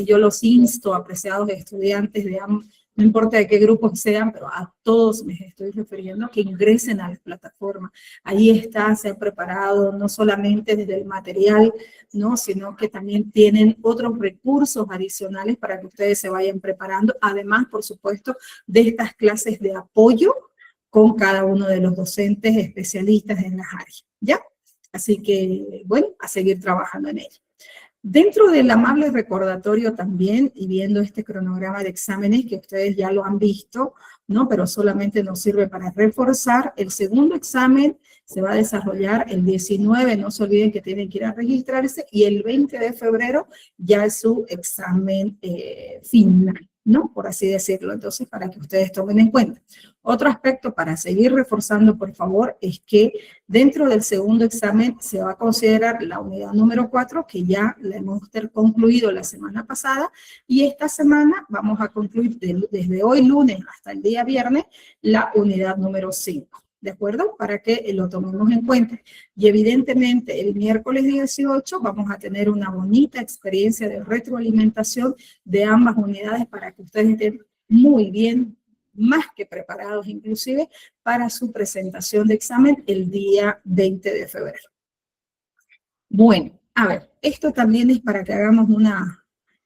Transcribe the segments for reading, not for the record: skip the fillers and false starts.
yo los insto, apreciados estudiantes de no importa de qué grupos sean, pero a todos me estoy refiriendo, que ingresen a la plataforma. Ahí está, se han preparado no solamente desde el material, ¿no? Sino que también tienen otros recursos adicionales para que ustedes se vayan preparando, además, por supuesto, de estas clases de apoyo con cada uno de los docentes especialistas en las áreas, ¿ya? Así que, bueno, a seguir trabajando en ello. Dentro del amable recordatorio también, y viendo este cronograma de exámenes que ustedes ya lo han visto, ¿no? Pero solamente nos sirve para reforzar, el segundo examen se va a desarrollar el 19, no se olviden que tienen que ir a registrarse, y el 20 de febrero ya es su examen final, ¿no? Por así decirlo, entonces, para que ustedes tomen en cuenta. Otro aspecto para seguir reforzando, por favor, es que dentro del segundo examen se va a considerar la unidad número 4, que ya la hemos concluido la semana pasada, y esta semana vamos a concluir desde hoy lunes hasta el día viernes la unidad número 5. ¿De acuerdo? Para que lo tomemos en cuenta. Y evidentemente el miércoles 18 vamos a tener una bonita experiencia de retroalimentación de ambas unidades para que ustedes estén muy bien, más que preparados inclusive, para su presentación de examen el día 20 de febrero. Bueno, a ver, esto también es para que hagamos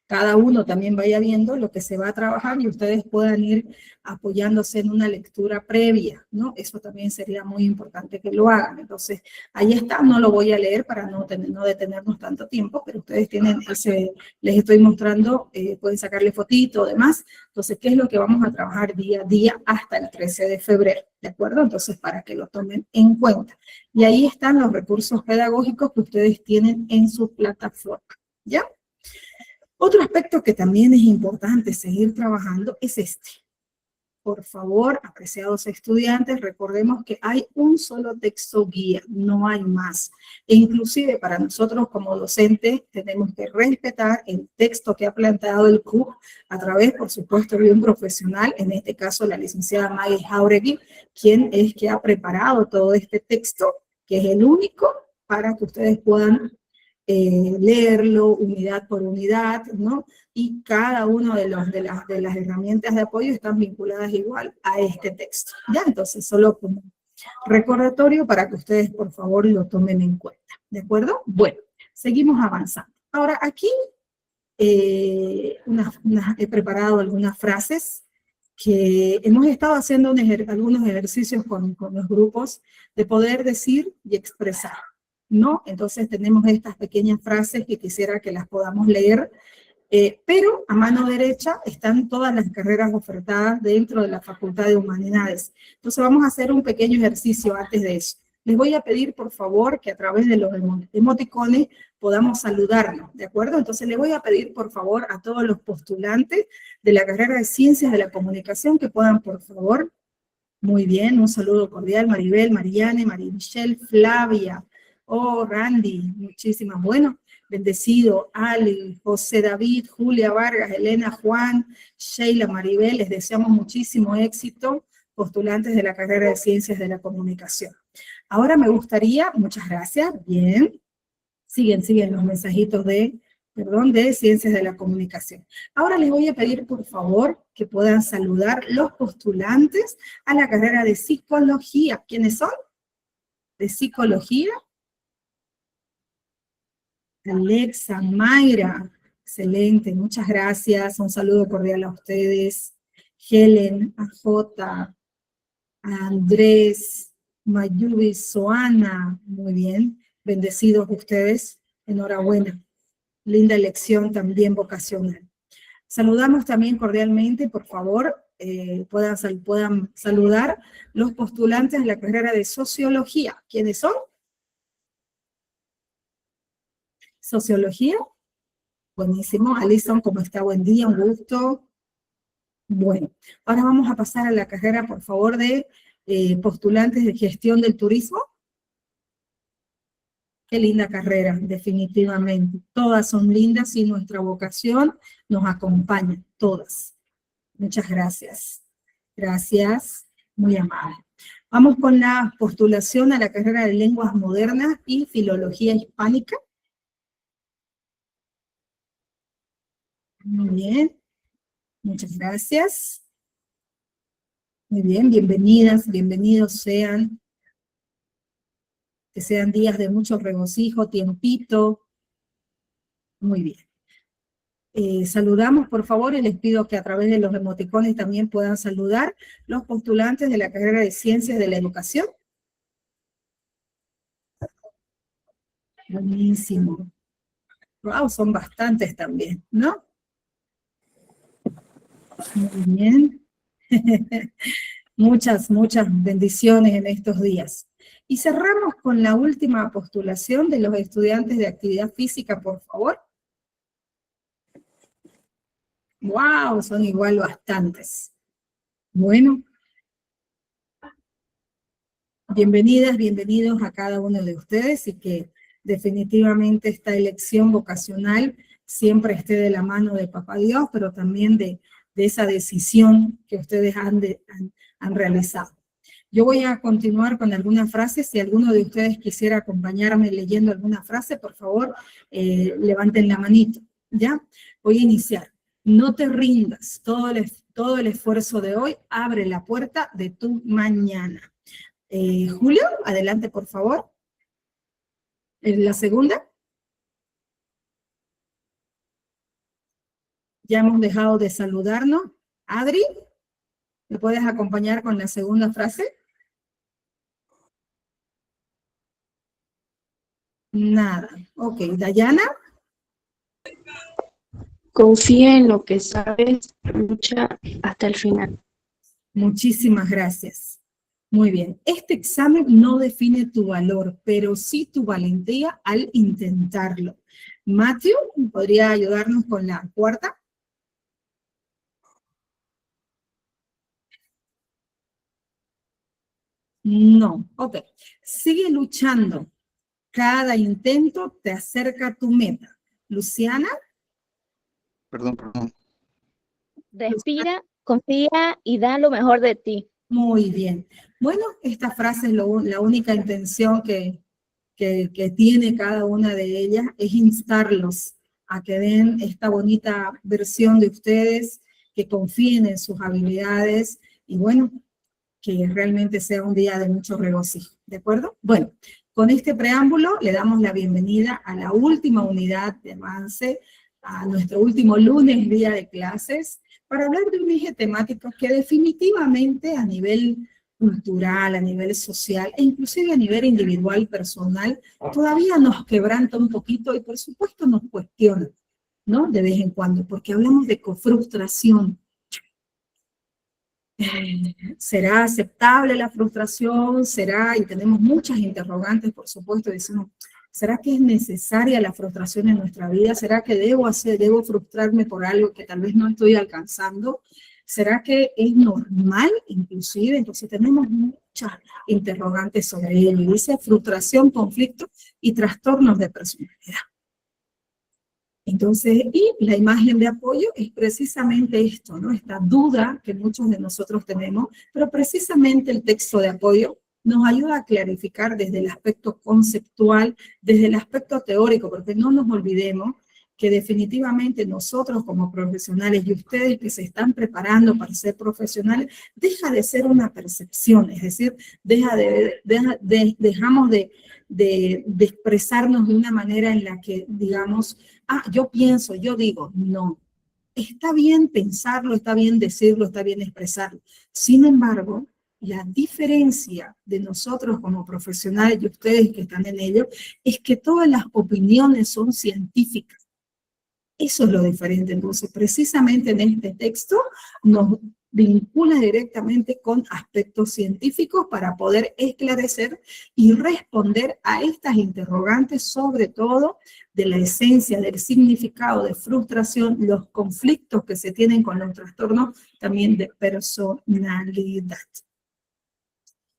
cada uno también vaya viendo lo que se va a trabajar y ustedes puedan ir apoyándose en una lectura previa, ¿no? Eso también sería muy importante que lo hagan. Entonces, ahí está, no lo voy a leer para no detenernos tanto tiempo, pero ustedes tienen les estoy mostrando, pueden sacarle fotito, demás. Entonces, ¿qué es lo que vamos a trabajar día a día hasta el 13 de febrero? ¿De acuerdo? Entonces, para que lo tomen en cuenta. Y ahí están los recursos pedagógicos que ustedes tienen en su plataforma, ¿ya? Otro aspecto que también es importante seguir trabajando es este. Por favor, apreciados estudiantes, recordemos que hay un solo texto guía, no hay más. E inclusive para nosotros como docentes tenemos que respetar el texto que ha planteado el CUP a través, por supuesto, de un profesional, en este caso la licenciada Maggie Jauregui, quien es que ha preparado todo este texto, que es el único para que ustedes puedan leerlo unidad por unidad, ¿no? Y cada una de las herramientas de apoyo están vinculadas igual a este texto, ¿ya? Entonces, solo como recordatorio para que ustedes, por favor, lo tomen en cuenta, ¿de acuerdo? Bueno, seguimos avanzando. Ahora, aquí he preparado algunas frases que hemos estado haciendo algunos ejercicios con los grupos de poder decir y expresar, ¿no? Entonces tenemos estas pequeñas frases que quisiera que las podamos leer, pero a mano derecha están todas las carreras ofertadas dentro de la Facultad de Humanidades. Entonces vamos a hacer un pequeño ejercicio antes de eso. Les voy a pedir, por favor, que a través de los emoticones podamos saludarnos, ¿de acuerdo? Entonces les voy a pedir, por favor, a todos los postulantes de la carrera de Ciencias de la Comunicación que puedan, por favor. Muy bien, un saludo cordial, Maribel, Mariane, María Michelle, Flavia, oh, Randy, muchísimas. Bueno, bendecido, Ali, José David, Julia Vargas, Elena, Juan, Sheila, Maribel, les deseamos muchísimo éxito, postulantes de la carrera de Ciencias de la Comunicación. Ahora me gustaría, muchas gracias, bien, siguen los mensajitos de Ciencias de la Comunicación. Ahora les voy a pedir, por favor, que puedan saludar los postulantes a la carrera de Psicología. ¿Quiénes son? De Psicología. Alexa, Mayra, excelente, muchas gracias, un saludo cordial a ustedes. Helen, AJ, a Andrés, Mayubi, Soana, muy bien, bendecidos ustedes, enhorabuena. Linda elección también vocacional. Saludamos también cordialmente, por favor, puedan saludar los postulantes de la carrera de Sociología. ¿Quiénes son? Sociología. Buenísimo. Alison, ¿cómo está? Buen día, un gusto. Bueno, ahora vamos a pasar a la carrera, por favor, de postulantes de Gestión del Turismo. Qué linda carrera, definitivamente. Todas son lindas y nuestra vocación nos acompaña, todas. Muchas gracias. Gracias, muy amable. Vamos con la postulación a la carrera de Lenguas Modernas y Filología Hispánica. Muy bien, muchas gracias. Muy bien, bienvenidas, bienvenidos sean. Que sean días de mucho regocijo, tiempito. Muy bien. Saludamos, por favor, y les pido que a través de los emoticones también puedan saludar los postulantes de la carrera de Ciencias de la Educación. Buenísimo. Wow, son bastantes también, ¿no? Muy bien. Muchas, muchas bendiciones en estos días. Y cerramos con la última postulación de los estudiantes de actividad física, por favor. Wow, son igual bastantes. Bueno, bienvenidas, bienvenidos a cada uno de ustedes y que definitivamente esta elección vocacional siempre esté de la mano de Papá Dios, pero también de esa decisión que ustedes han realizado. Yo voy a continuar con algunas frases. Si alguno de ustedes quisiera acompañarme leyendo alguna frase, por favor, levanten la manito, ¿ya? Voy a iniciar. No te rindas, todo el esfuerzo de hoy abre la puerta de tu mañana. Julio, adelante, por favor. La segunda. Ya hemos dejado de saludarnos. Adri, ¿me puedes acompañar con la segunda frase? Nada. Ok, Dayana. Confía en lo que sabes, lucha hasta el final. Muchísimas gracias. Muy bien. Este examen no define tu valor, pero sí tu valentía al intentarlo. Matthew, ¿podría ayudarnos con la cuarta? No. Ok. Sigue luchando. Cada intento te acerca a tu meta. Luciana. Perdón. Respira, confía y da lo mejor de ti. Muy bien. Bueno, esta frase es la única intención que tiene cada una de ellas, es instarlos a que den esta bonita versión de ustedes, que confíen en sus habilidades y bueno, que realmente sea un día de mucho regocijo, ¿de acuerdo? Bueno, con este preámbulo le damos la bienvenida a la última unidad de avance, a nuestro último lunes, día de clases, para hablar de un eje temático que definitivamente a nivel cultural, a nivel social, e inclusive a nivel individual, personal, todavía nos quebranta un poquito y por supuesto nos cuestiona, ¿no? De vez en cuando, porque hablamos de frustración. ¿Será aceptable la frustración? ¿Será? Y tenemos muchas interrogantes, por supuesto, decimos, ¿será que es necesaria la frustración en nuestra vida? ¿Será que debo frustrarme por algo que tal vez no estoy alcanzando? ¿Será que es normal inclusive? Entonces tenemos muchas interrogantes sobre ello. Y dice frustración, conflicto y trastornos de personalidad. Entonces, y la imagen de apoyo es precisamente esto, ¿no? Esta duda que muchos de nosotros tenemos, pero precisamente el texto de apoyo nos ayuda a clarificar desde el aspecto conceptual, desde el aspecto teórico, porque no nos olvidemos que definitivamente nosotros como profesionales y ustedes que se están preparando para ser profesionales, deja de ser una percepción, es decir, dejamos de expresarnos de una manera en la que digamos, yo pienso, yo digo, no. Está bien pensarlo, está bien decirlo, está bien expresarlo. Sin embargo, la diferencia de nosotros como profesionales y ustedes que están en ello es que todas las opiniones son científicas. Eso es lo diferente. Entonces, precisamente en este texto nos vincula directamente con aspectos científicos para poder esclarecer y responder a estas interrogantes, sobre todo de la esencia, del significado de frustración, los conflictos que se tienen con los trastornos también de personalidad.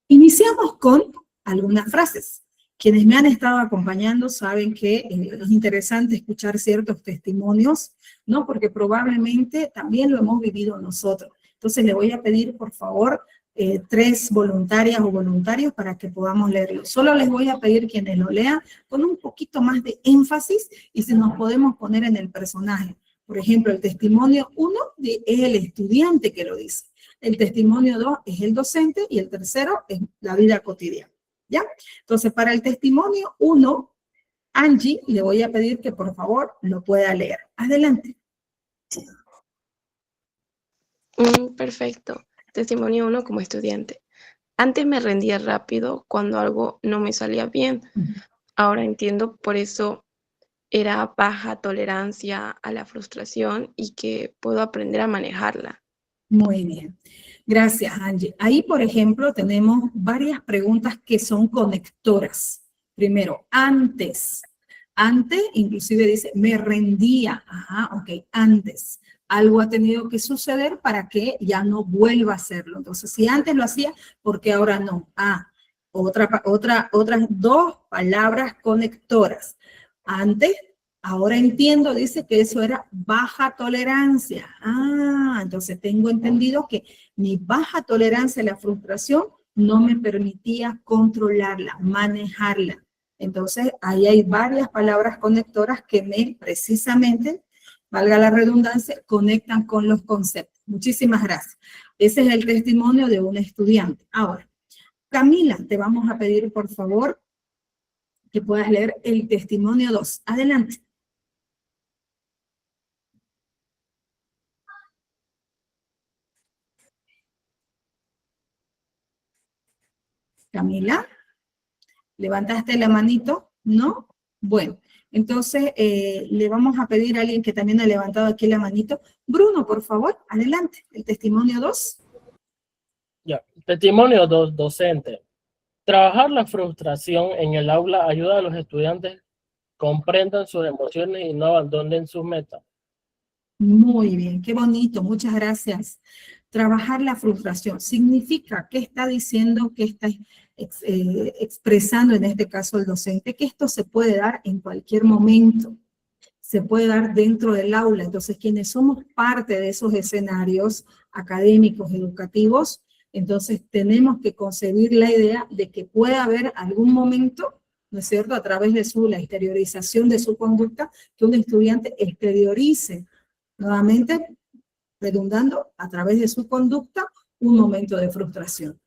Iniciamos con algunas frases. Quienes me han estado acompañando saben que es interesante escuchar ciertos testimonios, ¿no? Porque probablemente también lo hemos vivido nosotros. Entonces le voy a pedir, por favor, 3 voluntarias o voluntarios para que podamos leerlo. Solo les voy a pedir quienes lo lean con un poquito más de énfasis y si nos podemos poner en el personaje. Por ejemplo, el testimonio 1 es el estudiante que lo dice. El testimonio 2 es el docente y el tercero es la vida cotidiana. ¿Ya? Entonces, para el testimonio 1, Angie, le voy a pedir que por favor lo pueda leer. Adelante. Perfecto. Testimonio 1 como estudiante. Antes me rendía rápido cuando algo no me salía bien. Ahora entiendo, por eso era baja tolerancia a la frustración y que puedo aprender a manejarla. Muy bien. Gracias, Angie. Ahí, por ejemplo, tenemos varias preguntas que son conectoras. Primero, antes. Antes, inclusive dice, me rendía. Ajá, ok, antes. Algo ha tenido que suceder para que ya no vuelva a hacerlo. Entonces, si antes lo hacía, ¿por qué ahora no? Otras dos palabras conectoras. Antes, ahora entiendo, dice que eso era baja tolerancia. Entonces tengo entendido que mi baja tolerancia a la frustración no me permitía controlarla, manejarla. Entonces, ahí hay varias palabras conectoras que precisamente, valga la redundancia, conectan con los conceptos. Muchísimas gracias. Ese es el testimonio de un estudiante. Ahora, Camila, te vamos a pedir, por favor, que puedas leer el testimonio 2. Adelante. Camila, ¿levantaste la manito? ¿No? Bueno, entonces le vamos a pedir a alguien que también ha levantado aquí la manito. Bruno, por favor, adelante, el testimonio 2. Ya, testimonio 2, docente. Trabajar la frustración en el aula ayuda a los estudiantes comprendan sus emociones y no abandonen sus metas. Muy bien, qué bonito, muchas gracias. Trabajar la frustración significa, ¿qué está diciendo, qué está expresando en este caso el docente? Que esto se puede dar en cualquier momento, se puede dar dentro del aula. Entonces, quienes somos parte de esos escenarios académicos, educativos, entonces tenemos que concebir la idea de que puede haber algún momento, ¿no es cierto?, a través de la exteriorización de su conducta, que un estudiante exteriorice, nuevamente, redundando, a través de su conducta, un momento de frustración.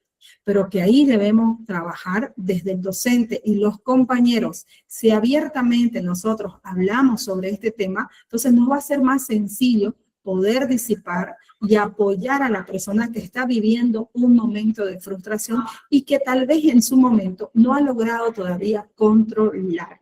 Pero que ahí debemos trabajar desde el docente y los compañeros. Si abiertamente nosotros hablamos sobre este tema, entonces nos va a ser más sencillo poder disipar y apoyar a la persona que está viviendo un momento de frustración y que tal vez en su momento no ha logrado todavía controlar.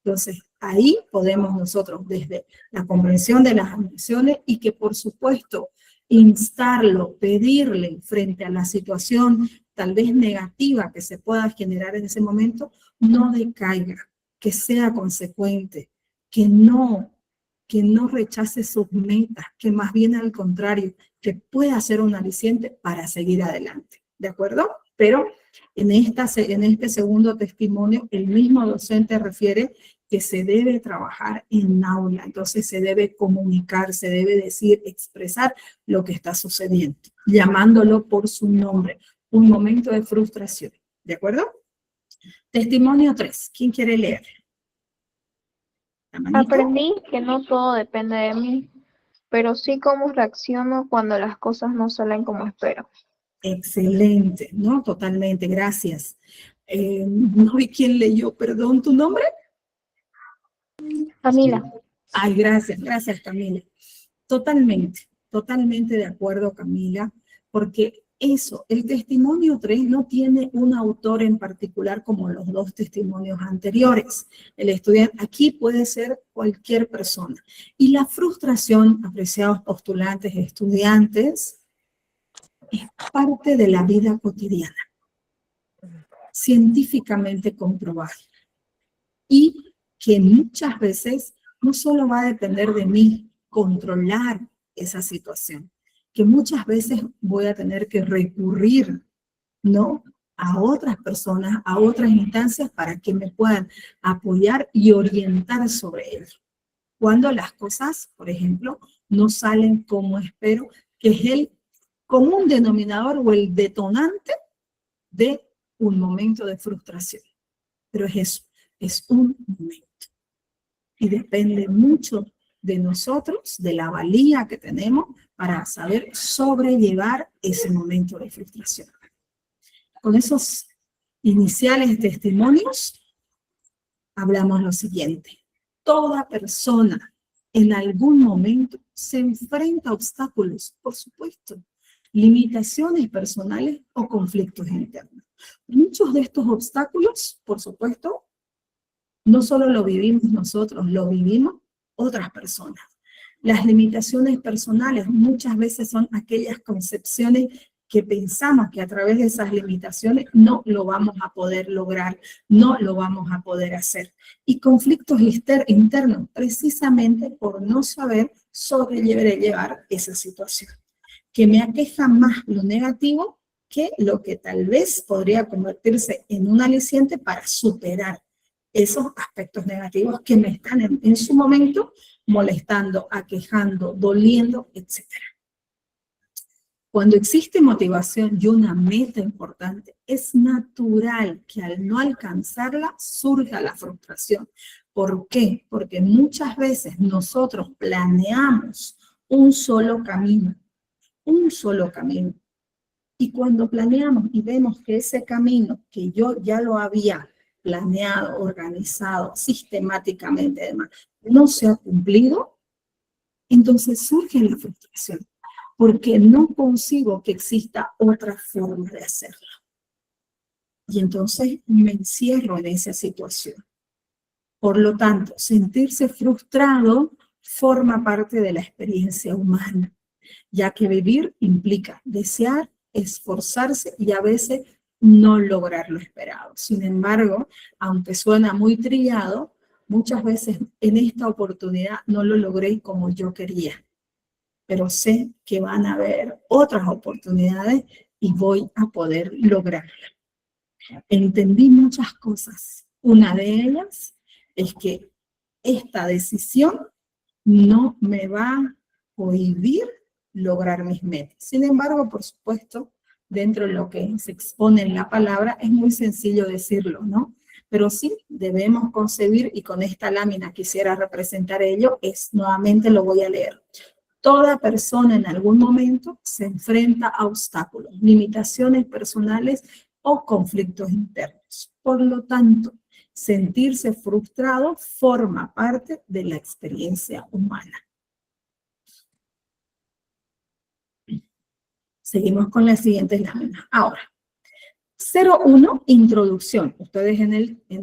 Entonces, ahí podemos nosotros, desde la comprensión de las emociones y que, por supuesto, instarlo, pedirle frente a la situación tal vez negativa que se pueda generar en ese momento, no decaiga, que sea consecuente, que no rechace sus metas, que más bien al contrario, que pueda ser un aliciente para seguir adelante. ¿De acuerdo? Pero en este segundo testimonio, el mismo docente refiere que se debe trabajar en aula, entonces se debe comunicar, se debe decir, expresar lo que está sucediendo, llamándolo por su nombre, un momento de frustración, ¿de acuerdo? Testimonio 3, ¿quién quiere leer? Aprendí que no todo depende de mí, pero sí cómo reacciono cuando las cosas no salen como espero. Excelente, ¿no? Totalmente, gracias. No vi quién leyó, perdón, ¿tu nombre? Camila. Ay, gracias Camila. Totalmente de acuerdo, Camila, porque eso, el testimonio 3 no tiene un autor en particular como los dos testimonios anteriores. El estudiante aquí puede ser cualquier persona. Y la frustración, apreciados postulantes, estudiantes, es parte de la vida cotidiana, científicamente comprobado. Y que muchas veces no solo va a depender de mí controlar esa situación, que muchas veces voy a tener que recurrir, ¿no?, a otras personas, a otras instancias para que me puedan apoyar y orientar sobre ello. Cuando las cosas, por ejemplo, no salen como espero, que es el común denominador o el detonante de un momento de frustración. Pero es eso, es un momento. Y depende mucho de nosotros, de la valía que tenemos para saber sobrellevar ese momento de frustración. Con esos iniciales testimonios, hablamos lo siguiente. Toda persona en algún momento se enfrenta a obstáculos, por supuesto, limitaciones personales o conflictos internos. Muchos de estos obstáculos, por supuesto, no solo lo vivimos nosotros, lo vivimos otras personas. Las limitaciones personales muchas veces son aquellas concepciones que pensamos que a través de esas limitaciones no lo vamos a poder lograr, no lo vamos a poder hacer. Y conflictos internos, precisamente por no saber sobrellevar esa situación, que me aqueja más lo negativo que lo que tal vez podría convertirse en un aliciente para superar esos aspectos negativos que me están en su momento molestando, aquejando, doliendo, etc. Cuando existe motivación y una meta importante, es natural que al no alcanzarla surja la frustración. ¿Por qué? Porque muchas veces nosotros planeamos un solo camino. Y cuando planeamos y vemos que ese camino que yo ya lo había planeado, organizado, sistemáticamente, además, no se ha cumplido, entonces surge la frustración, porque no consigo que exista otra forma de hacerlo. Y entonces me encierro en esa situación. Por lo tanto, sentirse frustrado forma parte de la experiencia humana, ya que vivir implica desear, esforzarse y a veces no lograr lo esperado. Sin embargo, aunque suena muy trillado, muchas veces en esta oportunidad no lo logré como yo quería. Pero sé que van a haber otras oportunidades y voy a poder lograrlo. Entendí muchas cosas. Una de ellas es que esta decisión no me va a cohibir lograr mis metas. Sin embargo, por supuesto, dentro de lo que se expone en la palabra, es muy sencillo decirlo, ¿no? Pero sí debemos concebir, y con esta lámina quisiera representar ello, nuevamente lo voy a leer. Toda persona en algún momento se enfrenta a obstáculos, limitaciones personales o conflictos internos. Por lo tanto, sentirse frustrado forma parte de la experiencia humana. Seguimos con las siguientes láminas. Ahora, 0.1, introducción. Ustedes en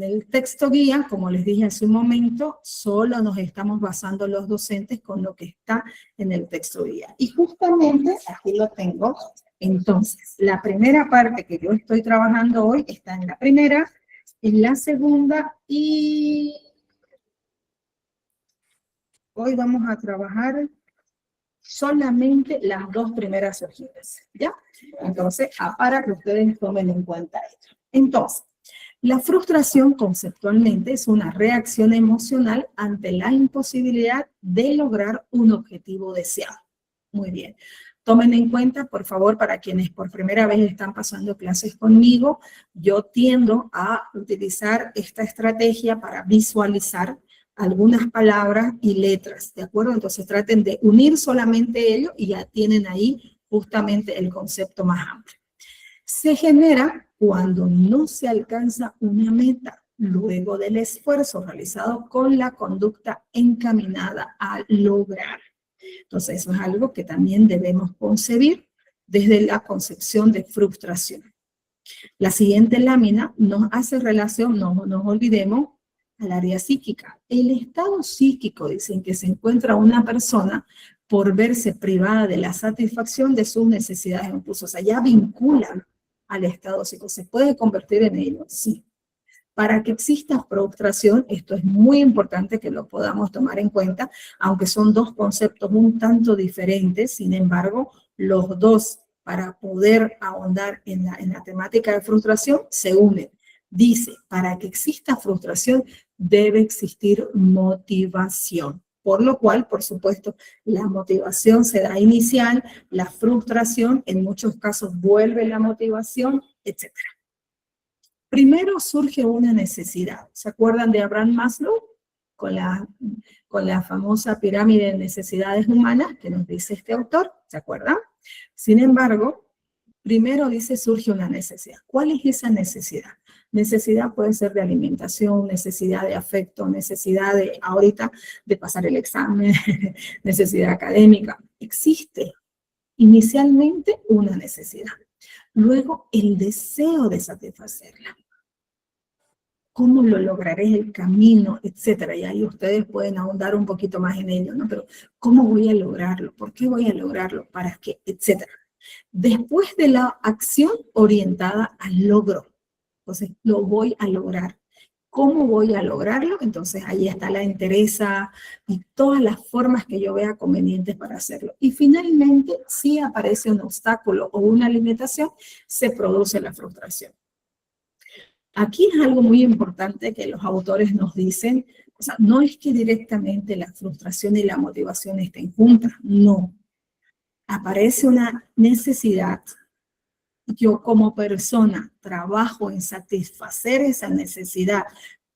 el texto guía, como les dije hace un momento, solo nos estamos basando los docentes con lo que está en el texto guía. Y justamente aquí lo tengo. Entonces, la primera parte que yo estoy trabajando hoy está en la primera, en la segunda y hoy vamos a trabajar solamente las dos primeras hojitas, ¿ya? Entonces, para que ustedes tomen en cuenta esto. Entonces, la frustración conceptualmente es una reacción emocional ante la imposibilidad de lograr un objetivo deseado. Muy bien. Tomen en cuenta, por favor, para quienes por primera vez están pasando clases conmigo, yo tiendo a utilizar esta estrategia para visualizar algunas palabras y letras, ¿de acuerdo? Entonces traten de unir solamente ello y ya tienen ahí justamente el concepto más amplio. Se genera cuando no se alcanza una meta, luego del esfuerzo realizado con la conducta encaminada a lograr. Entonces eso es algo que también debemos concebir desde la concepción de frustración. La siguiente lámina nos hace relación, no nos olvidemos, al área psíquica. El estado psíquico, dicen que se encuentra una persona por verse privada de la satisfacción de sus necesidades e impulsos. O sea, ya vinculan al estado psíquico. ¿Se puede convertir en ello? Sí. Para que exista frustración, esto es muy importante que lo podamos tomar en cuenta, aunque son dos conceptos un tanto diferentes, sin embargo, los dos, para poder ahondar en la temática de frustración, se unen. Dice, para que exista frustración, debe existir motivación. Por lo cual, por supuesto, la motivación se da inicial, la frustración, en muchos casos vuelve la motivación, etc. Primero surge una necesidad. ¿Se acuerdan de Abraham Maslow? con la famosa pirámide de necesidades humanas que nos dice este autor, ¿se acuerdan? Sin embargo, primero dice surge una necesidad. ¿Cuál es esa necesidad? Necesidad puede ser de alimentación, necesidad de afecto, necesidad de, ahorita, de pasar el examen, necesidad académica. Existe inicialmente una necesidad. Luego, el deseo de satisfacerla. ¿Cómo lo lograré? El camino, etcétera. Y ahí ustedes pueden ahondar un poquito más en ello, ¿no? Pero, ¿cómo voy a lograrlo? ¿Por qué voy a lograrlo? ¿Para qué? Etcétera. Después de la acción orientada al logro. Entonces, lo voy a lograr. ¿Cómo voy a lograrlo? Entonces, ahí está la entereza y todas las formas que yo vea convenientes para hacerlo. Y finalmente, si aparece un obstáculo o una limitación, se produce la frustración. Aquí es algo muy importante que los autores nos dicen, o sea, no es que directamente la frustración y la motivación estén juntas, no. Aparece una necesidad. Yo como persona trabajo en satisfacer esa necesidad,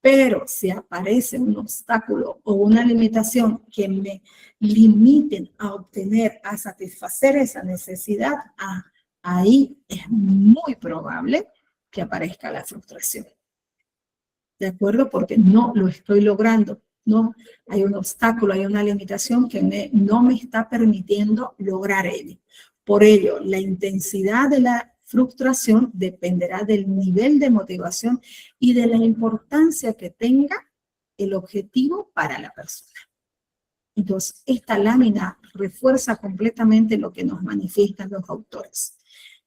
pero si aparece un obstáculo o una limitación que me limiten a obtener, a satisfacer esa necesidad, ahí es muy probable que aparezca la frustración. ¿De acuerdo? Porque no lo estoy logrando. No, hay un obstáculo, hay una limitación que no me está permitiendo lograr ello. Por ello, la intensidad de la frustración dependerá del nivel de motivación y de la importancia que tenga el objetivo para la persona. Entonces, esta lámina refuerza completamente lo que nos manifiestan los autores.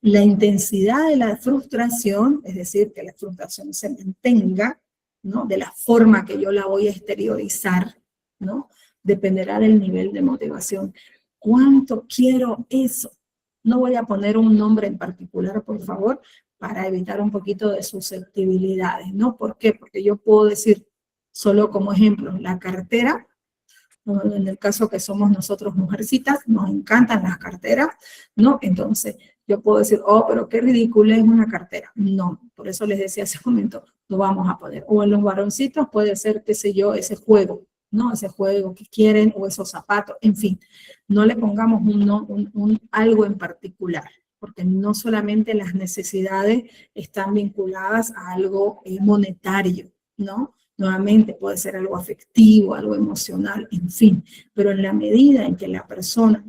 La intensidad de la frustración, es decir, que la frustración se mantenga, ¿no? De la forma que yo la voy a exteriorizar, ¿no? Dependerá del nivel de motivación. ¿Cuánto quiero eso? No voy a poner un nombre en particular, por favor, para evitar un poquito de susceptibilidades, ¿no? ¿Por qué? Porque yo puedo decir, solo como ejemplo, la cartera, en el caso que somos nosotros mujercitas, nos encantan las carteras, ¿no? Entonces, yo puedo decir, oh, pero qué ridículo es una cartera. No, por eso les decía hace un momento, lo vamos a poner. O en los varoncitos puede ser, qué sé yo, ese juego, ¿no? Ese juego que quieren, o esos zapatos, en fin. No le pongamos algo en particular, porque no solamente las necesidades están vinculadas a algo monetario, ¿no? Nuevamente puede ser algo afectivo, algo emocional, en fin. Pero en la medida en que la persona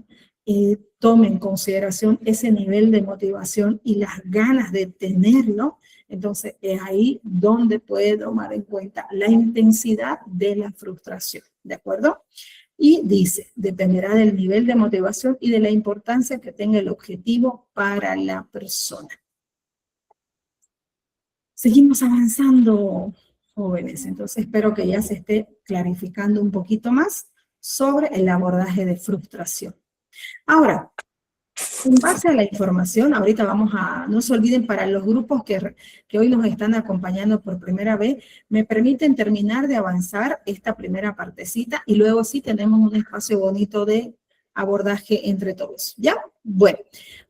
tome en consideración ese nivel de motivación y las ganas de tenerlo, entonces es ahí donde puede tomar en cuenta la intensidad de la frustración, ¿de acuerdo? Y dice, dependerá del nivel de motivación y de la importancia que tenga el objetivo para la persona. Seguimos avanzando, jóvenes, entonces espero que ya se esté clarificando un poquito más sobre el abordaje de frustración. Ahora, en base a la información, ahorita vamos a, no se olviden para los grupos que hoy nos están acompañando por primera vez, me permiten terminar de avanzar esta primera partecita y luego sí tenemos un espacio bonito de abordaje entre todos, ¿ya? Bueno,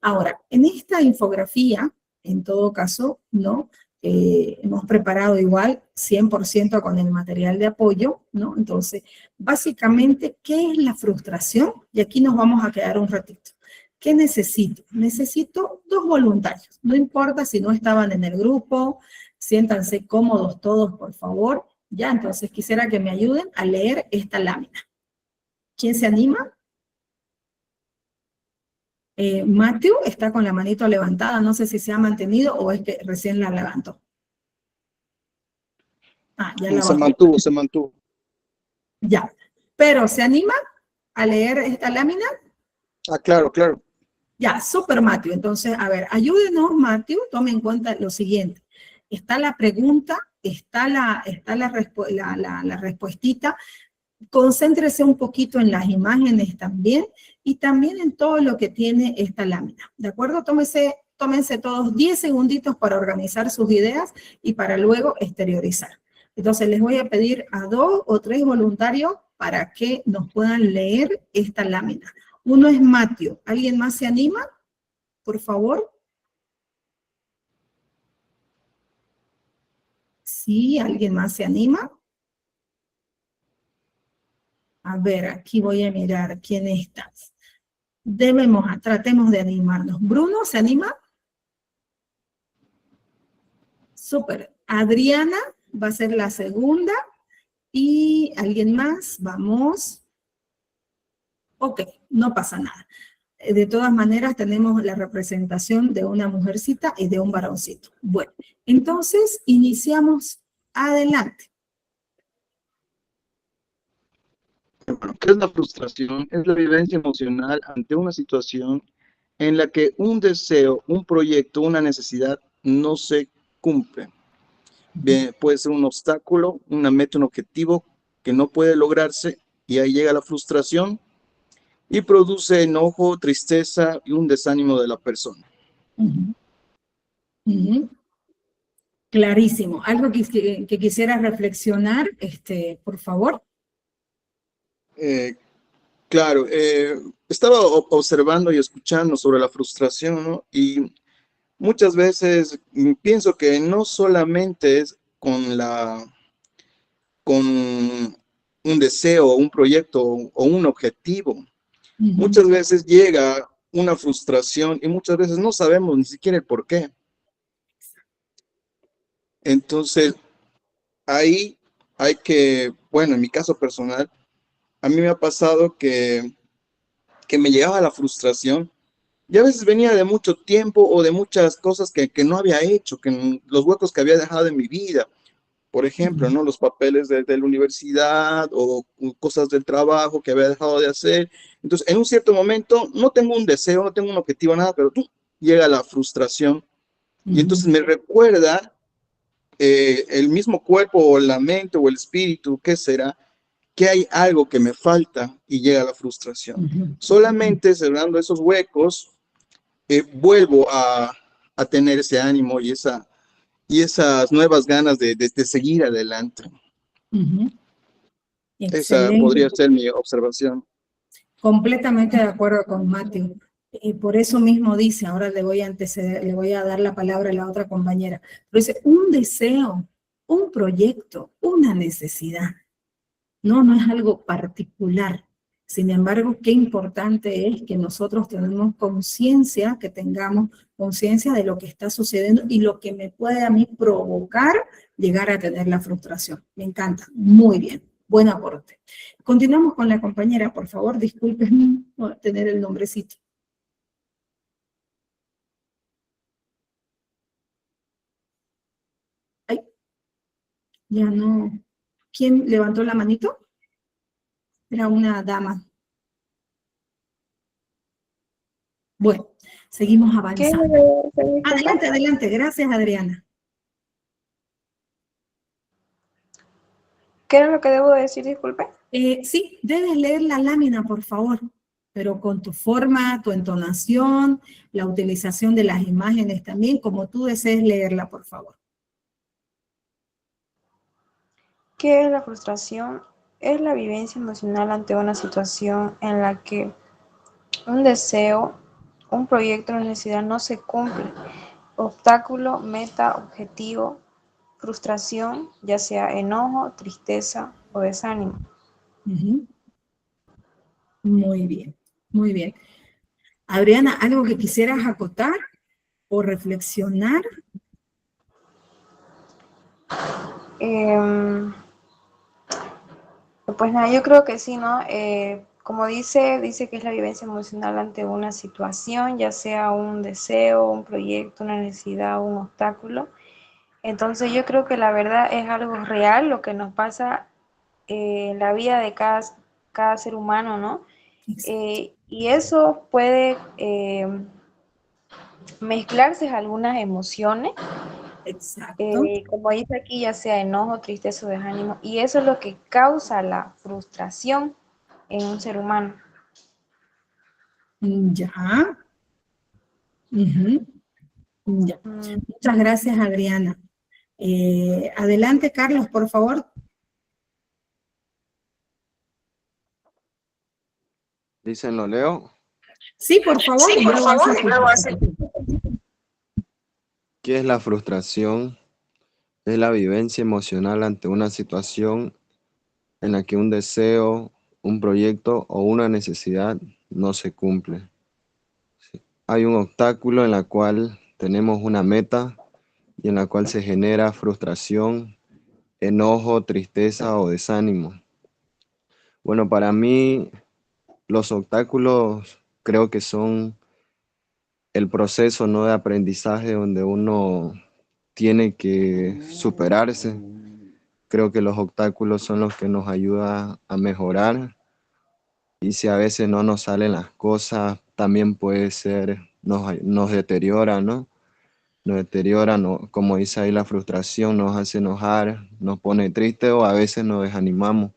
ahora, en esta infografía, en todo caso, ¿no? Hemos preparado igual 100% con el material de apoyo, ¿no? Entonces, básicamente, ¿qué es la frustración? Y aquí nos vamos a quedar un ratito. ¿Qué necesito? Necesito 2 voluntarios. No importa si no estaban en el grupo, siéntanse cómodos todos, por favor. Ya, entonces quisiera que me ayuden a leer esta lámina. ¿Quién se anima? Matthew está con la manito levantada, no sé si se ha mantenido o es que recién la levantó. Ah, ya la bajó. Se mantuvo. Ya, pero ¿se anima a leer esta lámina? Ah, claro, claro. Ya, súper, Matthew. Entonces, a ver, ayúdenos, Matthew, tome en cuenta lo siguiente. Está la pregunta, está la respuestita. Concéntrese un poquito en las imágenes también y también en todo lo que tiene esta lámina. ¿De acuerdo? Tómense todos 10 segunditos para organizar sus ideas y para luego exteriorizar. Entonces, les voy a pedir a 2 o 3 voluntarios para que nos puedan leer esta lámina. Uno es Matthew. ¿Alguien más se anima? Por favor. Sí, ¿alguien más se anima? A ver, aquí voy a mirar quién está. Tratemos de animarnos. ¿Bruno se anima? Súper. Adriana va a ser la segunda. ¿Y alguien más? Vamos. Ok, no pasa nada. De todas maneras, tenemos la representación de una mujercita y de un varoncito. Bueno, entonces, iniciamos. Adelante. Bueno, ¿qué es la frustración? Es la vivencia emocional ante una situación en la que un deseo, un proyecto, una necesidad no se cumple. Bien, puede ser un obstáculo, una meta, un objetivo que no puede lograrse y ahí llega la frustración y produce enojo, tristeza y un desánimo de la persona. Ujú. Ujú. Clarísimo. ¿Algo que quisiera reflexionar, por favor? Claro, estaba observando y escuchando sobre la frustración, ¿no? Y muchas veces pienso que no solamente es con un deseo, un proyecto o un objetivo. Ujú. Muchas veces llega una frustración y muchas veces no sabemos ni siquiera el por qué. Entonces, ahí hay que, bueno, en mi caso personal, a mí me ha pasado que me llegaba la frustración y a veces venía de mucho tiempo o de muchas cosas que no había hecho, los huecos que había dejado en mi vida. Por ejemplo, ¿no? Los papeles de la universidad o cosas del trabajo que había dejado de hacer. Entonces, en un cierto momento, no tengo un deseo, no tengo un objetivo, nada, pero llega la frustración y entonces me recuerda el mismo cuerpo o la mente o el espíritu, ¿qué será? Que hay algo que me falta y llega la frustración. Ujú. Solamente cerrando esos huecos, vuelvo a tener ese ánimo y esas nuevas ganas de seguir adelante. Ujú. Esa Excelente. podría ser mi observación. Completamente de acuerdo con Matthew. Por eso mismo dice, ahora le voy a anteceder, le voy a dar la palabra a la otra compañera, pero dice, un deseo, un proyecto, una necesidad. No es algo particular. Sin embargo, qué importante es que nosotros tenemos conciencia, que tengamos conciencia de lo que está sucediendo y lo que me puede a mí provocar llegar a tener la frustración. Me encanta. Muy bien. Buen aporte. Continuamos con la compañera, por favor, discúlpenme no tener el nombrecito. Ay, ya no. ¿Quién levantó la manito? Era una dama. Bueno, seguimos ¿Qué avanzando. debo hacer, disculpa? Adelante, adelante. Gracias, Adriana. ¿Qué era lo que debo decir, disculpe? Sí, debes leer la lámina, por favor, pero con tu forma, tu entonación, la utilización de las imágenes también, como tú desees leerla, por favor. ¿Qué es la frustración? Es la vivencia emocional ante una situación en la que un deseo, un proyecto o necesidad no se cumple. Obstáculo, meta, objetivo, frustración, ya sea enojo, tristeza o desánimo. Ujú. Muy bien, muy bien. Adriana, ¿algo que quisieras acotar o reflexionar? Pues nada, yo creo que sí, ¿no? Como dice que es la vivencia emocional ante una situación, ya sea un deseo, un proyecto, una necesidad, un obstáculo. Entonces yo creo que la verdad es algo real lo que nos pasa en la vida de cada ser humano, ¿no? Y eso puede mezclarse algunas emociones, Exacto. como dice aquí, ya sea enojo, tristeza o desánimo, y eso es lo que causa la frustración en un ser humano. Ya. Ujú. Ya. Mm, Muchas gracias, Adriana. Adelante, Carlos, por favor. Dicen, lo leo. Sí, por favor, y luego haces ¿Qué es la frustración? Es la vivencia emocional ante una situación en la que un deseo, un proyecto o una necesidad no se cumple. Sí. Hay un obstáculo en la cual tenemos una meta y en la cual se genera frustración, enojo, tristeza o desánimo. Bueno, para mí los obstáculos creo que son el proceso, ¿no?, de aprendizaje donde uno tiene que superarse. Creo que los obstáculos son los que nos ayudan a mejorar. Y si a veces no nos salen las cosas, también puede ser, nos deteriora, ¿no? Nos deteriora, ¿no? Como dice ahí, la frustración nos hace enojar, nos pone triste o a veces nos desanimamos.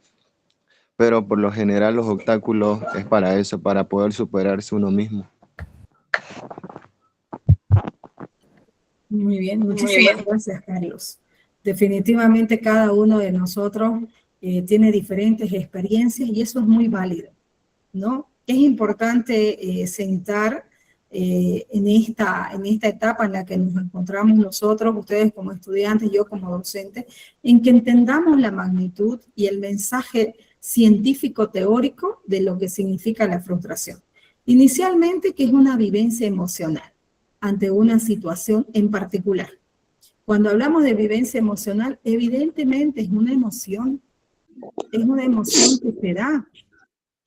Pero por lo general los obstáculos es para eso, para poder superarse uno mismo. Muy bien, muchísimas gracias, Carlos. Definitivamente cada uno de nosotros tiene diferentes experiencias y eso es muy válido, ¿no? Es importante sentar en esta etapa en la que nos encontramos nosotros, ustedes como estudiantes, yo como docente, en que entendamos la magnitud y el mensaje científico teórico de lo que significa la frustración. Inicialmente, que es una vivencia emocional ante una situación en particular. Cuando hablamos de vivencia emocional, evidentemente es una emoción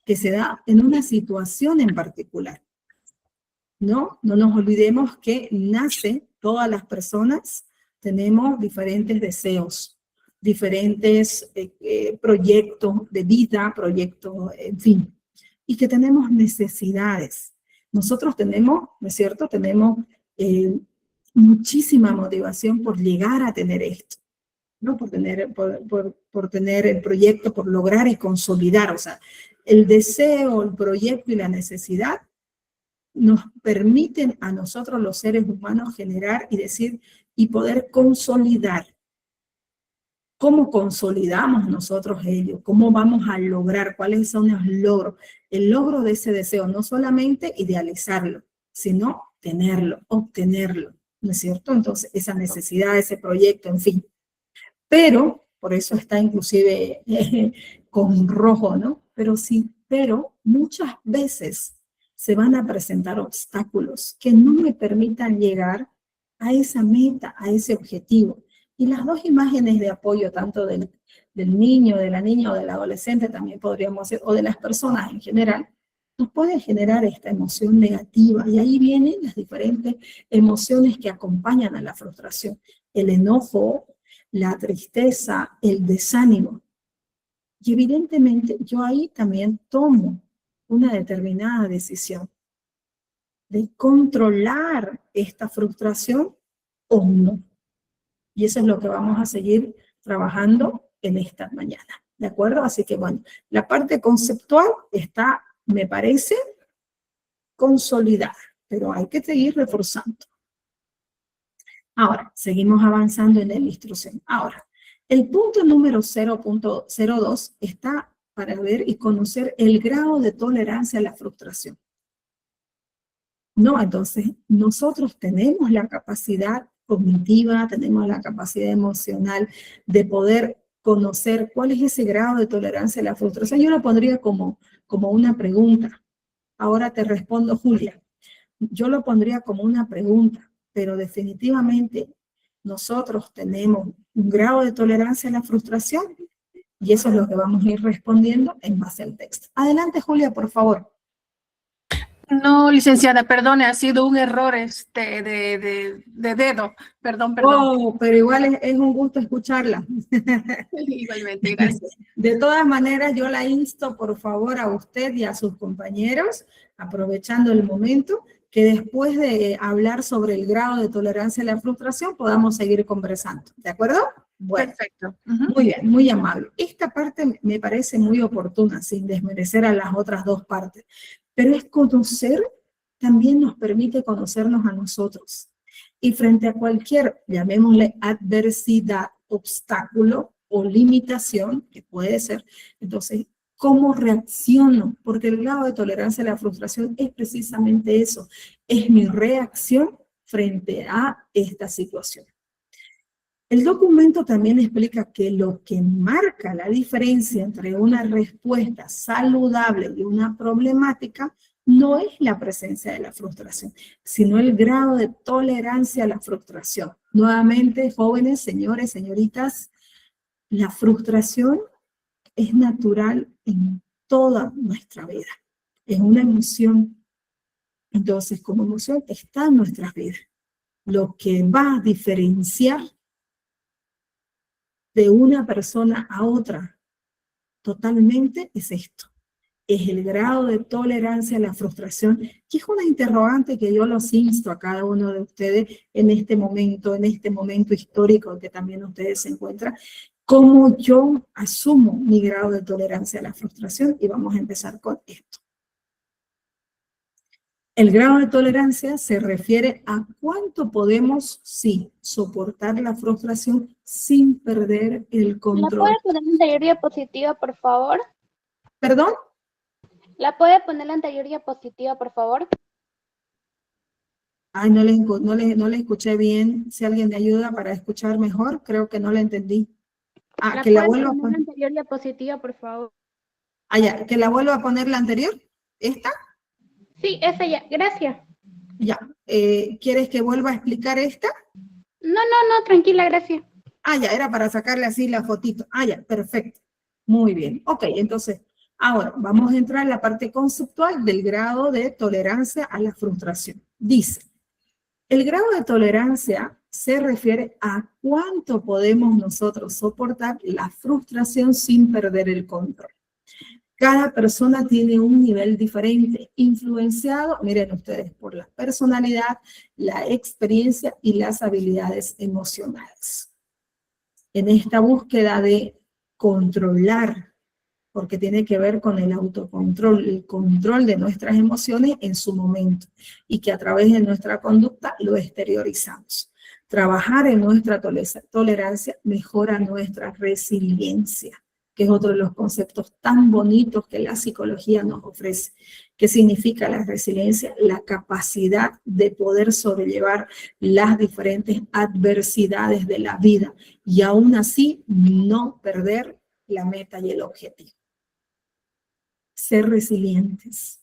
que se da en una situación en particular. No nos olvidemos que todas las personas tenemos diferentes deseos, diferentes proyectos de vida, proyectos, en fin, y que tenemos necesidades. Nosotros tenemos, ¿no es cierto?, tenemos muchísima motivación por llegar a tener esto, ¿no? Por tener el proyecto, por lograr y consolidar. O sea, el deseo, el proyecto y la necesidad nos permiten a nosotros los seres humanos generar y decir y poder consolidar. ¿Cómo consolidamos nosotros ello? ¿Cómo vamos a lograr? ¿Cuáles son los logros? El logro de ese deseo, no solamente idealizarlo, sino tenerlo, obtenerlo, ¿no es cierto? Entonces, esa necesidad, ese proyecto, en fin. Pero, por eso está inclusive con rojo, ¿no? Pero muchas veces se van a presentar obstáculos que no me permitan llegar a esa meta, a ese objetivo. Y las dos imágenes de apoyo, tanto del niño, de la niña o del adolescente, también podríamos decir, o de las personas en general, nos puede generar esta emoción negativa. Y ahí vienen las diferentes emociones que acompañan a la frustración. El enojo, la tristeza, el desánimo. Y evidentemente yo ahí también tomo una determinada decisión de controlar esta frustración o no. Y eso es lo que vamos a seguir trabajando en esta mañana, ¿de acuerdo? Así que bueno, la parte conceptual está, me parece, consolidada, pero hay que seguir reforzando. Ahora, seguimos avanzando en la instrucción. Ahora, el punto número 0.02 está para ver y conocer el grado de tolerancia a la frustración. No, entonces, nosotros tenemos la capacidad cognitiva, tenemos la capacidad emocional de poder conocer cuál es ese grado de tolerancia a la frustración. Yo lo pondría como una pregunta. Ahora te respondo, Julia. Yo lo pondría como una pregunta, pero definitivamente nosotros tenemos un grado de tolerancia a la frustración y eso es lo que vamos a ir respondiendo en base al texto. Adelante, Julia, por favor. No, licenciada, perdone, ha sido un error de dedo. Perdón. Oh, pero igual es un gusto escucharla. Igualmente, gracias. De todas maneras, yo la insto, por favor, a usted y a sus compañeros, aprovechando el momento, que después de hablar sobre el grado de tolerancia a la frustración, podamos seguir conversando. ¿De acuerdo? Bueno, perfecto. Muy bien, muy amable. Esta parte me parece muy oportuna, sin desmerecer a las otras dos partes. Pero es conocer, también nos permite conocernos a nosotros. Y frente a cualquier, llamémosle adversidad, obstáculo o limitación, que puede ser, entonces, ¿cómo reacciono? Porque el grado de tolerancia a la frustración es precisamente eso, es mi reacción frente a esta situación. El documento también explica que lo que marca la diferencia entre una respuesta saludable y una problemática no es la presencia de la frustración, sino el grado de tolerancia a la frustración. Nuevamente, jóvenes, señores, señoritas, la frustración es natural en toda nuestra vida. Es una emoción. Entonces, como emoción está en nuestras vidas. Lo que va a diferenciar de una persona a otra totalmente es esto. Es el grado de tolerancia a la frustración, que es una interrogante que yo los insto a cada uno de ustedes en este momento histórico que también ustedes se encuentran, cómo yo asumo mi grado de tolerancia a la frustración, y vamos a empezar con esto. El grado de tolerancia se refiere a cuánto podemos, sí, soportar la frustración sin perder el control. ¿La puede poner la anterior diapositiva, por favor? ¿Perdón? ¿La puede poner la anterior diapositiva, por favor? Ay, no le escuché bien. Si alguien me ayuda para escuchar mejor, creo que no le entendí. Ah, que la vuelva a poner la poner. anterior diapositiva, por favor? Ah, ya, que la vuelva a poner la anterior. ¿Esta? Sí, esa ya. Gracias. Ya. ¿Quieres que vuelva a explicar esta? No, tranquila, gracias. Ah, ya, era para sacarle así la fotito. Ah, ya, perfecto. Muy bien. Ok, entonces, ahora vamos a entrar en la parte conceptual del grado de tolerancia a la frustración. Dice, el grado de tolerancia se refiere a cuánto podemos nosotros soportar la frustración sin perder el control. Cada persona tiene un nivel diferente, influenciado, miren ustedes, por la personalidad, la experiencia y las habilidades emocionales. En esta búsqueda de controlar, porque tiene que ver con el autocontrol, el control de nuestras emociones en su momento, y que a través de nuestra conducta lo exteriorizamos. Trabajar en nuestra tolerancia mejora nuestra resiliencia, que es otro de los conceptos tan bonitos que la psicología nos ofrece. ¿Qué significa la resiliencia? La capacidad de poder sobrellevar las diferentes adversidades de la vida y aún así no perder la meta y el objetivo. Ser resilientes,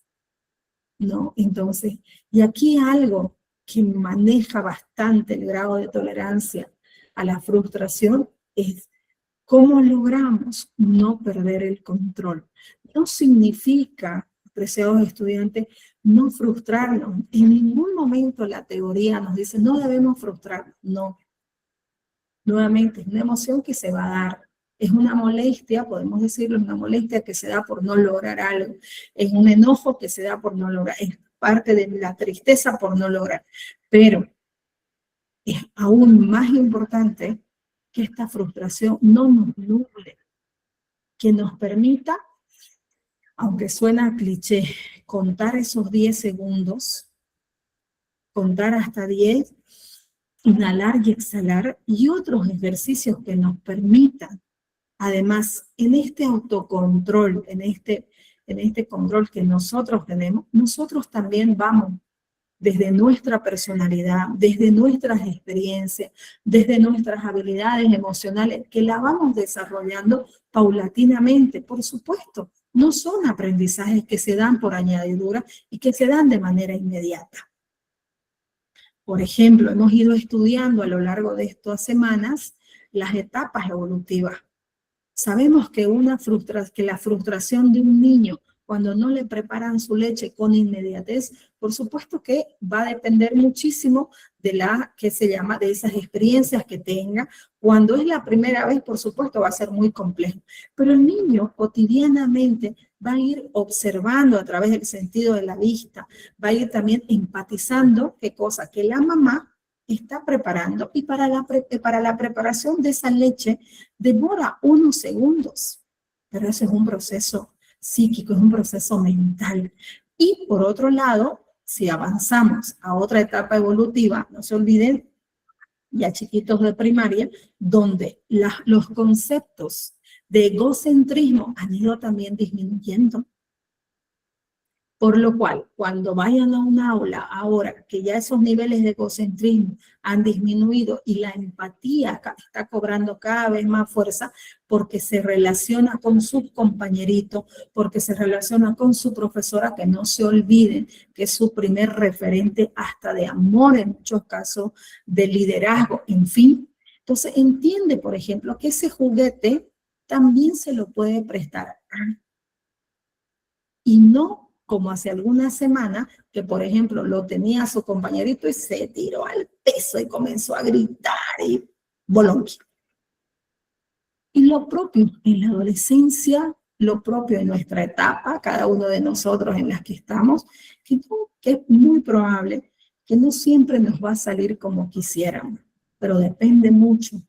¿no? Entonces, y aquí algo que maneja bastante el grado de tolerancia a la frustración es cómo logramos no perder el control. No significa, apreciados estudiantes, no frustrarnos. En ningún momento la teoría nos dice no debemos frustrarnos. No. Nuevamente, es una emoción que se va a dar. Es una molestia, podemos decirlo, es una molestia que se da por no lograr algo. Es un enojo que se da por no lograr. Es parte de la tristeza por no lograr. Pero es aún más importante que esta frustración no nos nuble, que nos permita, aunque suena cliché, contar esos 10 segundos, contar hasta 10, inhalar y exhalar, y otros ejercicios que nos permitan, además, en este autocontrol, en este control que nosotros tenemos, nosotros también vamos desde nuestra personalidad, desde nuestras experiencias, desde nuestras habilidades emocionales, que la vamos desarrollando paulatinamente, por supuesto. No son aprendizajes que se dan por añadidura y que se dan de manera inmediata. Por ejemplo, hemos ido estudiando a lo largo de estas semanas las etapas evolutivas. Sabemos que la frustración de un niño cuando no le preparan su leche con inmediatez, por supuesto que va a depender muchísimo de de esas experiencias que tenga. Cuando es la primera vez, por supuesto, va a ser muy complejo. Pero el niño cotidianamente va a ir observando a través del sentido de la vista, va a ir también empatizando qué cosa que la mamá está preparando, y para la preparación de esa leche demora unos segundos, pero ese es un proceso psíquico, es un proceso mental. Y por otro lado, si avanzamos a otra etapa evolutiva, no se olviden, ya chiquitos de primaria, donde los conceptos de egocentrismo han ido también disminuyendo. Por lo cual, cuando vayan a un aula, ahora que ya esos niveles de egocentrismo han disminuido y la empatía está cobrando cada vez más fuerza porque se relaciona con sus compañeritos, porque se relaciona con su profesora, que no se olviden que es su primer referente hasta de amor en muchos casos, de liderazgo, en fin. Entonces entiende, por ejemplo, que ese juguete también se lo puede prestar y no como hace algunas semanas, que por ejemplo lo tenía su compañerito y se tiró al piso y comenzó a gritar y bolonqui. Y lo propio en la adolescencia, lo propio en nuestra etapa, cada uno de nosotros en las que estamos, que es muy probable que no siempre nos va a salir como quisiéramos, pero depende mucho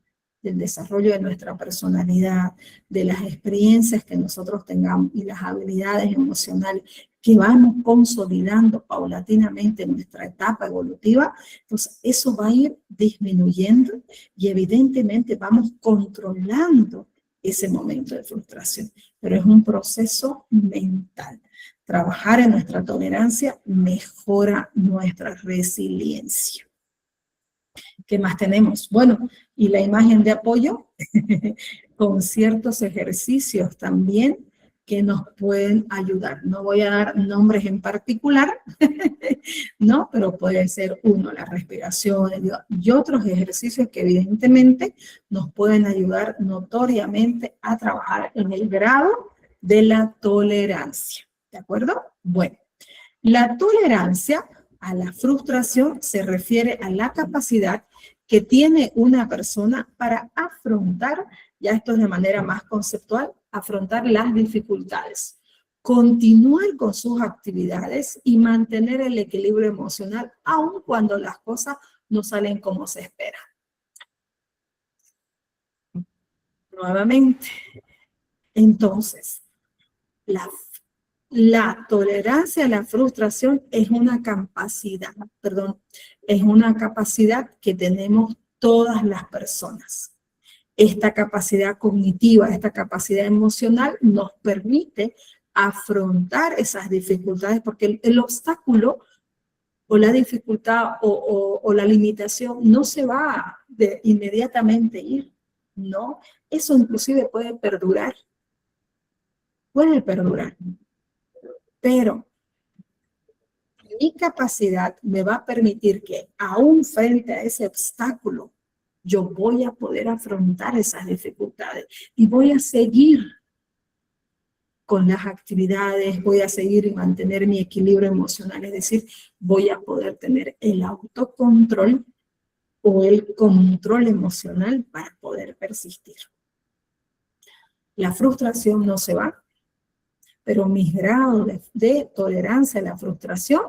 del desarrollo de nuestra personalidad, de las experiencias que nosotros tengamos y las habilidades emocionales que vamos consolidando paulatinamente en nuestra etapa evolutiva. Entonces eso va a ir disminuyendo y evidentemente vamos controlando ese momento de frustración, pero es un proceso mental. Trabajar en nuestra tolerancia mejora nuestra resiliencia. ¿Qué más tenemos? Bueno, y la imagen de apoyo con ciertos ejercicios también que nos pueden ayudar. No voy a dar nombres en particular, ¿no? Pero puede ser uno, la respiración y otros ejercicios que evidentemente nos pueden ayudar notoriamente a trabajar en el grado de la tolerancia. ¿De acuerdo? Bueno, la tolerancia a la frustración se refiere a la capacidad que tiene una persona para afrontar, ya esto es de manera más conceptual, afrontar las dificultades, continuar con sus actividades y mantener el equilibrio emocional aun cuando las cosas no salen como se espera. Nuevamente, entonces, la tolerancia a la frustración es una capacidad, es una capacidad que tenemos todas las personas. Esta capacidad cognitiva, esta capacidad emocional nos permite afrontar esas dificultades porque el obstáculo o la dificultad o la limitación no se va de inmediatamente ir, ¿no? Eso inclusive puede perdurar. Pero mi capacidad me va a permitir que aún frente a ese obstáculo, yo voy a poder afrontar esas dificultades y voy a seguir con las actividades, voy a seguir y mantener mi equilibrio emocional, es decir, voy a poder tener el autocontrol o el control emocional para poder persistir. La frustración no se va, pero mis grados de tolerancia a la frustración,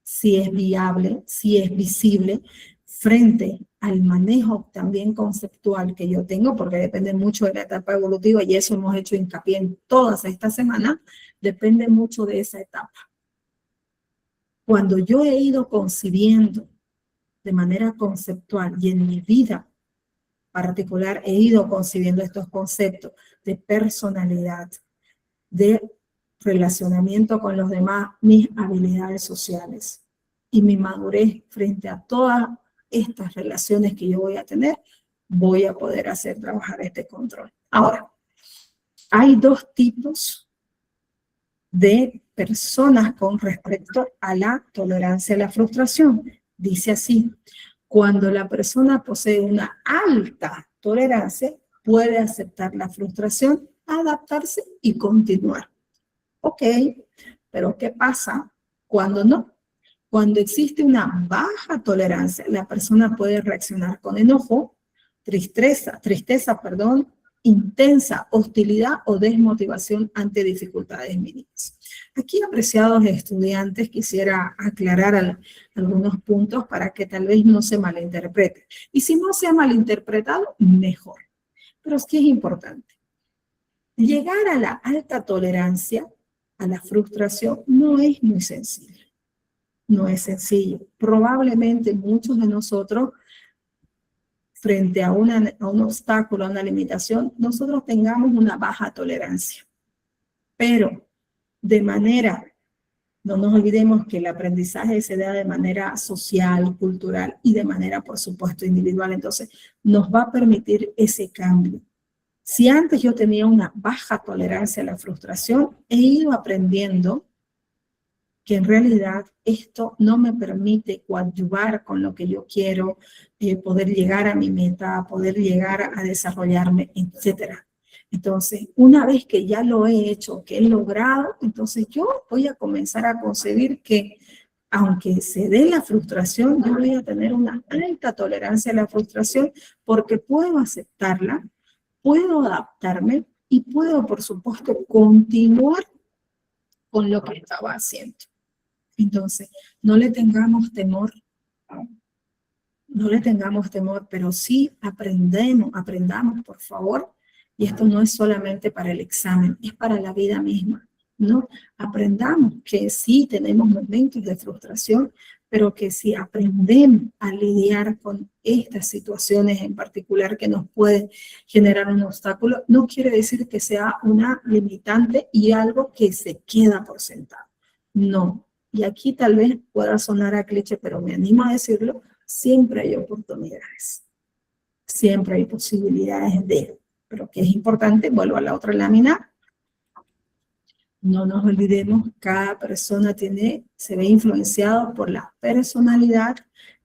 si es viable, si es visible, frente al manejo también conceptual que yo tengo, porque depende mucho de la etapa evolutiva, y eso hemos hecho hincapié en todas estas semanas, depende mucho de esa etapa. Cuando yo he ido concibiendo de manera conceptual y en mi vida particular he ido concibiendo estos conceptos de personalidad, de relacionamiento con los demás, mis habilidades sociales y mi madurez frente a todas estas relaciones que yo voy a tener, voy a poder hacer trabajar este control. Ahora, hay dos tipos de personas con respecto a la tolerancia a la frustración. Dice así, cuando la persona posee una alta tolerancia, puede aceptar la frustración, adaptarse y continuar. Ok, pero ¿qué pasa cuando no? Cuando existe una baja tolerancia, la persona puede reaccionar con enojo, tristeza, intensa hostilidad o desmotivación ante dificultades mínimas. Aquí, apreciados estudiantes, quisiera aclarar algunos puntos para que tal vez no se malinterprete. Y si no se ha malinterpretado, mejor. Pero es que es importante. Llegar a la alta tolerancia a la frustración no es muy sencillo. No es sencillo. Probablemente muchos de nosotros, frente a un obstáculo, a una limitación, nosotros tengamos una baja tolerancia. Pero de manera No nos olvidemos que el aprendizaje se da de manera social, cultural y de manera, por supuesto, individual. Entonces, nos va a permitir ese cambio. Si antes yo tenía una baja tolerancia a la frustración, he ido aprendiendo que en realidad esto no me permite coadyuvar con lo que yo quiero, poder llegar a mi meta, poder llegar a desarrollarme, etc. Entonces, una vez que ya lo he hecho, que he logrado, entonces yo voy a comenzar a concebir que aunque se dé la frustración, yo voy a tener una alta tolerancia a la frustración porque puedo aceptarla, puedo adaptarme y puedo, por supuesto, continuar con lo que estaba haciendo. Entonces, no le tengamos temor, pero sí aprendamos, por favor, y esto no es solamente para el examen, es para la vida misma, ¿no? Aprendamos que sí tenemos momentos de frustración, pero que si aprendemos a lidiar con estas situaciones en particular que nos pueden generar un obstáculo, no quiere decir que sea una limitante y algo que se queda por sentado. No. Y aquí tal vez pueda sonar a cliché, pero me animo a decirlo, siempre hay oportunidades. Siempre hay posibilidades de, pero que es importante, vuelvo a la otra lámina, no nos olvidemos, cada persona se ve influenciado por la personalidad,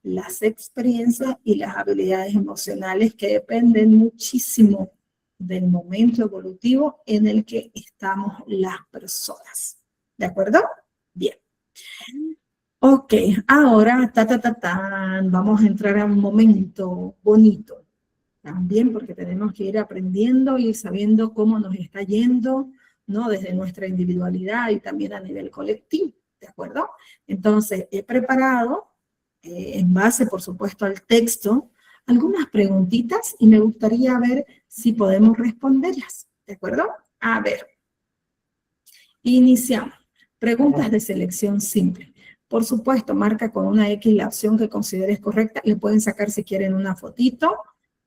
las experiencias y las habilidades emocionales que dependen muchísimo del momento evolutivo en el que estamos las personas. ¿De acuerdo? Bien. Ok, ahora, vamos a entrar a un momento bonito. También porque tenemos que ir aprendiendo y sabiendo cómo nos está yendo, ¿no? Desde nuestra individualidad y también a nivel colectivo, ¿de acuerdo? Entonces, he preparado, en base, por supuesto, al texto, algunas preguntitas y me gustaría ver si podemos responderlas, ¿de acuerdo? A ver, iniciamos. Preguntas de selección simple. Por supuesto, marca con una X la opción que consideres correcta. Le pueden sacar si quieren una fotito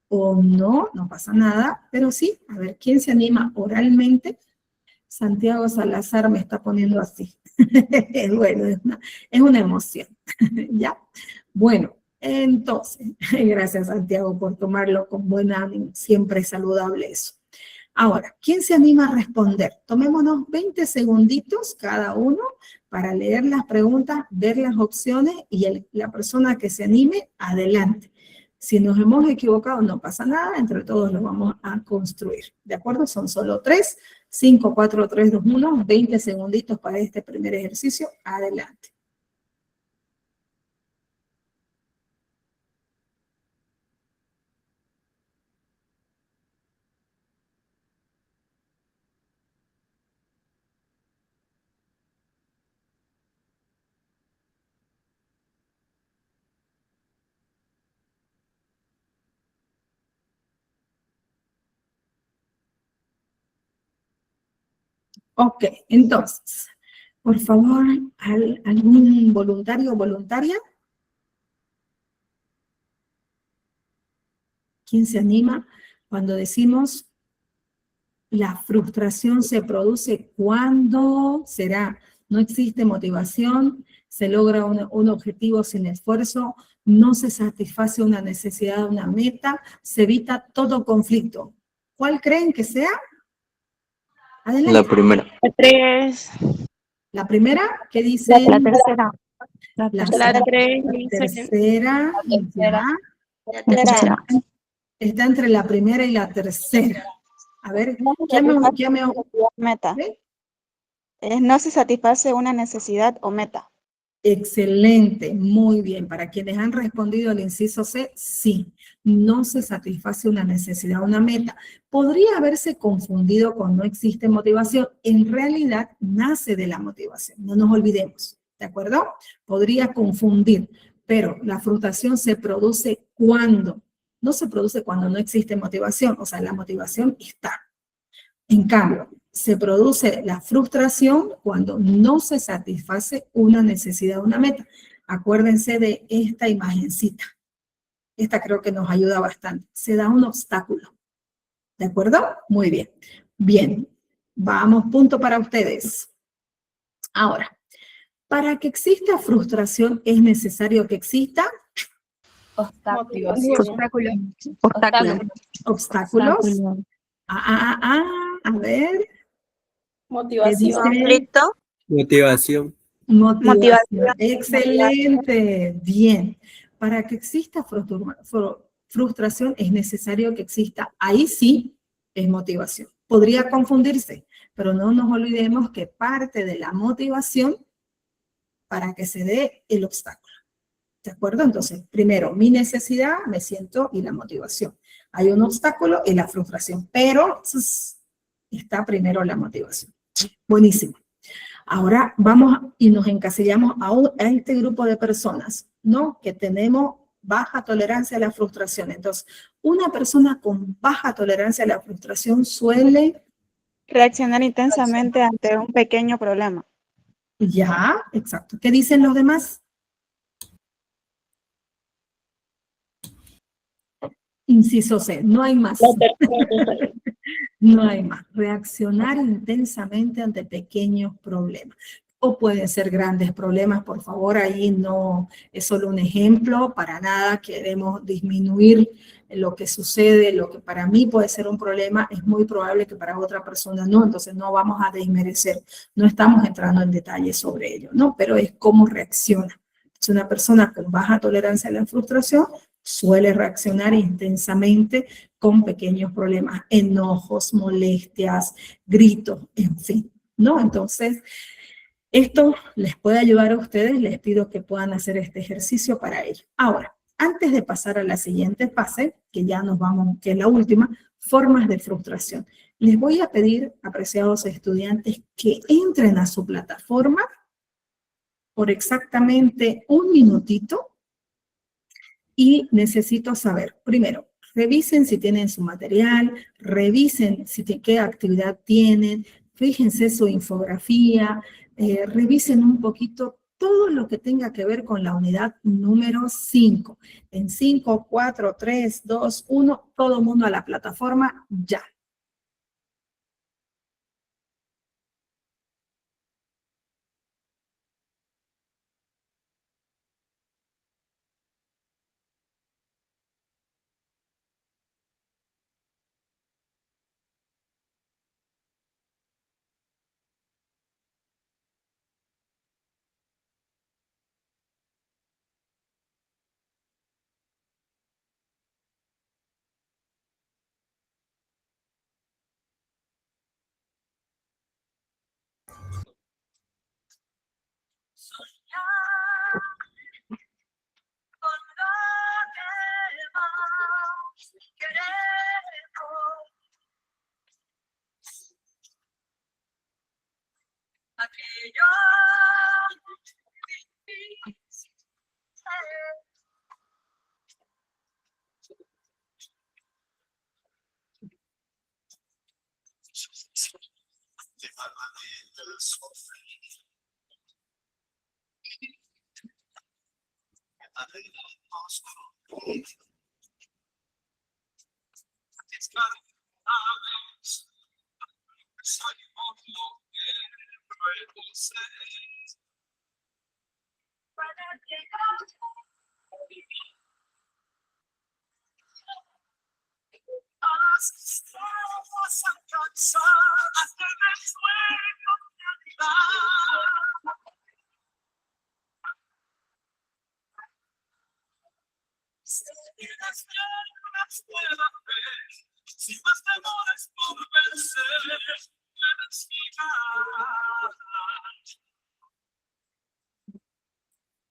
o no, no pasa nada. Pero sí, a ver, ¿quién se anima oralmente? Santiago Salazar me está poniendo así. Bueno, es una emoción. ¿Ya? Bueno, entonces, gracias Santiago por tomarlo con buen ánimo. Siempre es saludable eso. Ahora, ¿quién se anima a responder? Tomémonos 20 segunditos cada uno para leer las preguntas, ver las opciones y la persona que se anime, adelante. Si nos hemos equivocado, no pasa nada, entre todos lo vamos a construir. ¿De acuerdo? Son solo 3, 5, 4, 3, 2, 1, 20 segunditos para este primer ejercicio, adelante. Ok, entonces, por favor, ¿algún voluntario o voluntaria? ¿Quién se anima? Cuando decimos la frustración se produce cuando será, no existe motivación, se logra un objetivo sin esfuerzo, no se satisface una necesidad, una meta, se evita todo conflicto. ¿Cuál creen que sea? Adelante. La primera. La 3. La primera, ¿qué dice? La tercera. La tres. tercera. Ya. La tercera. Está entre la primera y la tercera. A ver, ¿qué me meta. ¿sí? No se satisface una necesidad o meta. Excelente, muy bien. Para quienes han respondido al inciso C, sí, no se satisface una necesidad, una meta. Podría haberse confundido con no existe motivación. En realidad, nace de la motivación. No nos olvidemos, ¿de acuerdo? Podría confundir, pero la frustración se produce cuando. No se produce cuando no existe motivación, o sea, la motivación está. En cambio, se produce la frustración cuando no se satisface una necesidad, una meta. Acuérdense de esta imagencita. Esta creo que nos ayuda bastante. Se da un obstáculo. ¿De acuerdo? Muy bien. Bien. Vamos, punto para ustedes. Ahora, Para que exista frustración es necesario que exista obstáculos. A ver. Motivación. Motivación. Motivación. Excelente. Bien. Para que exista frustración es necesario que exista, ahí sí, es motivación. Podría confundirse, pero no nos olvidemos que parte de la motivación para que se dé el obstáculo. ¿De acuerdo? Entonces, primero, mi necesidad, me siento, y la motivación. Hay un obstáculo y la frustración, pero está primero la motivación. Buenísimo. Ahora vamos y nos encasillamos a este grupo de personas, ¿no? Que tenemos baja tolerancia a la frustración. Entonces, una persona con baja tolerancia a la frustración suele Reaccionar intensamente ante un pequeño problema. Ya, exacto. ¿Qué dicen los demás? Inciso C, no hay más. No hay más. Reaccionar intensamente ante pequeños problemas. O pueden ser grandes problemas, por favor, ahí no es solo un ejemplo, para nada queremos disminuir lo que sucede, lo que para mí puede ser un problema, es muy probable que para otra persona no, entonces no vamos a desmerecer, no estamos entrando en detalle sobre ello, ¿no? Pero es cómo reacciona. Es una persona con baja tolerancia a la frustración, suele reaccionar intensamente con pequeños problemas, enojos, molestias, gritos, en fin, ¿no? Entonces, esto les puede ayudar a ustedes, les pido que puedan hacer este ejercicio para ello. Ahora, antes de pasar a la siguiente fase, que ya nos vamos, que es la última, formas de frustración. Les voy a pedir, apreciados estudiantes, que entren a su plataforma por exactamente un minutito y necesito saber, primero, revisen si tienen su material, revisen qué actividad tienen, fíjense su infografía, revisen un poquito todo lo que tenga que ver con la unidad número 5. En 5, 4, 3, 2, 1, todo el mundo a la plataforma ya.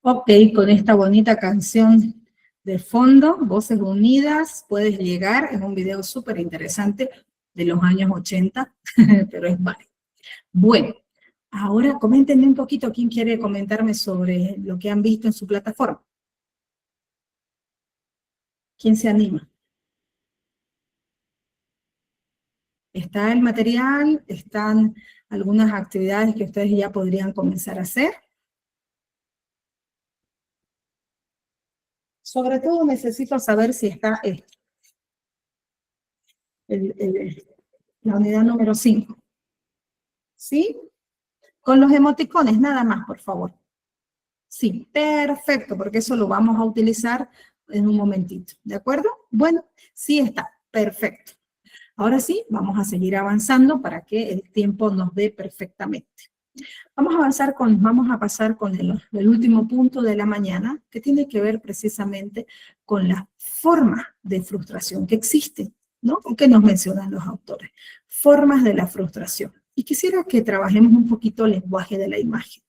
Ok, con esta bonita canción de fondo, Voces Unidas, puedes llegar, es un video súper interesante de los años 80, pero es válido. Bueno, ahora coméntenme un poquito, ¿quién quiere comentarme sobre lo que han visto en su plataforma? ¿Quién se anima? Está el material, están algunas actividades que ustedes ya podrían comenzar a hacer. Sobre todo necesito saber si está la unidad número 5. ¿Sí? Con los emoticones, nada más, por favor. Sí, perfecto, porque eso lo vamos a utilizar en un momentito, ¿de acuerdo? Bueno, sí está, perfecto. Ahora sí, vamos a seguir avanzando para que el tiempo nos dé perfectamente. Vamos a pasar con el último punto de la mañana, que tiene que ver precisamente con las formas de frustración que existen, ¿no? O que nos mencionan los autores. Formas de la frustración. Y quisiera que trabajemos un poquito el lenguaje de la imagen.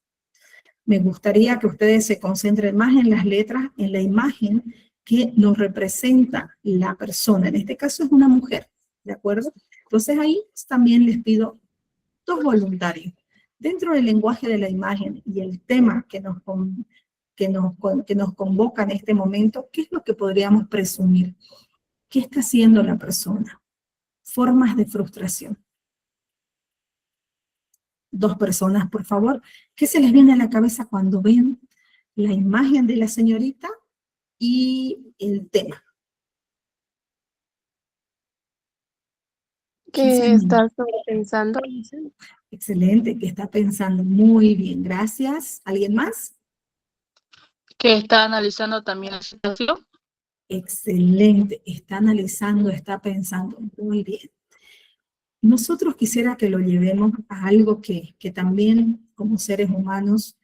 Me gustaría que ustedes se concentren más en las letras, en la imagen que nos representa la persona. En este caso es una mujer, ¿de acuerdo? Entonces ahí también les pido 2 voluntarios. Dentro del lenguaje de la imagen y el tema que nos convoca en este momento, ¿qué es lo que podríamos presumir? ¿Qué está haciendo la persona? Formas de frustración. 2 personas, por favor. ¿Qué se les viene a la cabeza cuando ven la imagen de la señorita y el tema? Que está sobrepensando. Excelente, que está pensando. Muy bien, gracias. ¿Alguien más? Que está analizando también la situación. Excelente, está analizando, está pensando. Muy bien. Nosotros quisiera que lo llevemos a algo que también como seres humanos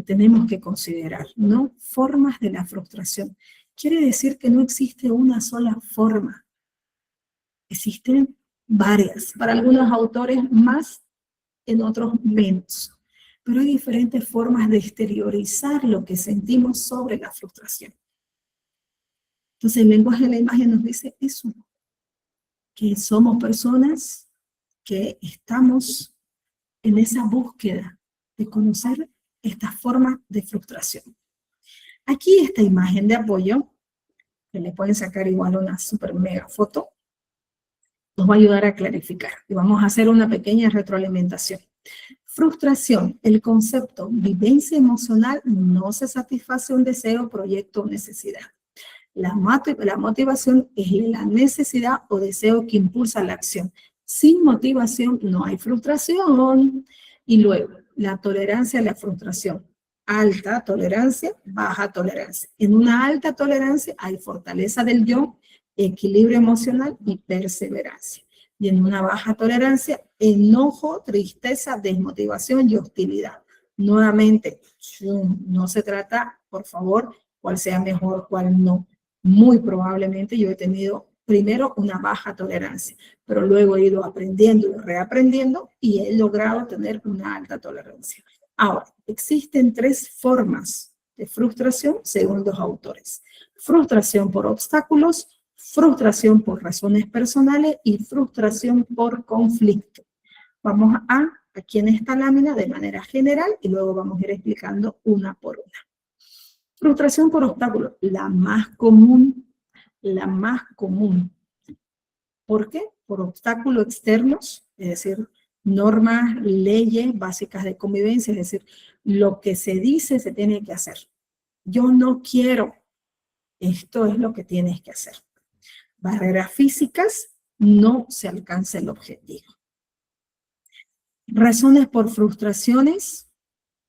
tenemos que considerar, ¿no? Formas de la frustración. Quiere decir que no existe una sola forma. Existen varias. Para algunos autores más, en otros menos. Pero hay diferentes formas de exteriorizar lo que sentimos sobre la frustración. Entonces el lenguaje de la imagen nos dice eso, que somos personas que estamos en esa búsqueda de conocer esta forma de frustración. Aquí esta imagen de apoyo, que le pueden sacar igual una super mega foto, nos va a ayudar a clarificar. Y vamos a hacer una pequeña retroalimentación. Frustración, el concepto vivencia emocional no se satisface un deseo, proyecto o necesidad. La motivación es la necesidad o deseo que impulsa la acción. Sin motivación no hay frustración. Y luego, la tolerancia a la frustración. Alta tolerancia, baja tolerancia. En una alta tolerancia hay fortaleza del yo, equilibrio emocional y perseverancia. Y en una baja tolerancia, enojo, tristeza, desmotivación y hostilidad. Nuevamente, no se trata, por favor, cuál sea mejor, cuál no. Muy probablemente yo he tenido primero una baja tolerancia, pero luego he ido aprendiendo y reaprendiendo y he logrado tener una alta tolerancia. Ahora, existen 3 formas de frustración según los autores. Frustración por obstáculos, frustración por razones personales y frustración por conflicto. Vamos aquí en esta lámina de manera general y luego vamos a ir explicando una por una. Frustración por obstáculos, la más común. La más común. ¿Por qué? Por obstáculos externos, es decir, normas, leyes básicas de convivencia, es decir, lo que se dice se tiene que hacer. Yo no quiero, esto es lo que tienes que hacer. Barreras físicas, no se alcanza el objetivo. Razones por frustraciones,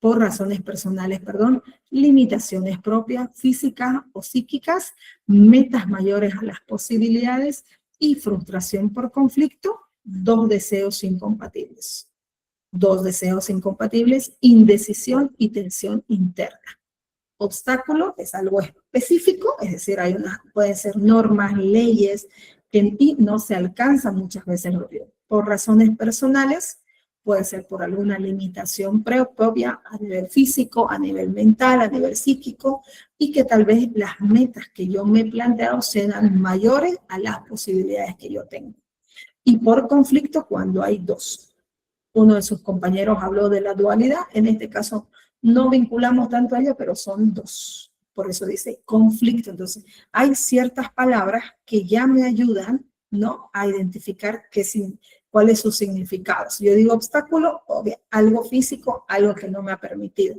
por razones personales, perdón, limitaciones propias, físicas o psíquicas, metas mayores a las posibilidades y frustración por conflicto, 2 deseos incompatibles. 2 deseos incompatibles, indecisión y tensión interna. Obstáculo es algo específico, es decir, pueden ser normas, leyes, que no se alcanzan muchas veces por razones personales. Puede ser por alguna limitación propia a nivel físico, a nivel mental, a nivel psíquico, y que tal vez las metas que yo me he planteado sean mayores a las posibilidades que yo tengo. Y por conflicto cuando hay 2. Uno de sus compañeros habló de la dualidad, en este caso no vinculamos tanto a ella, pero son 2. Por eso dice conflicto. Entonces, hay ciertas palabras que ya me ayudan, ¿no?, a identificar cuál es su significado. Si yo digo obstáculo, obvio, algo físico, algo que no me ha permitido.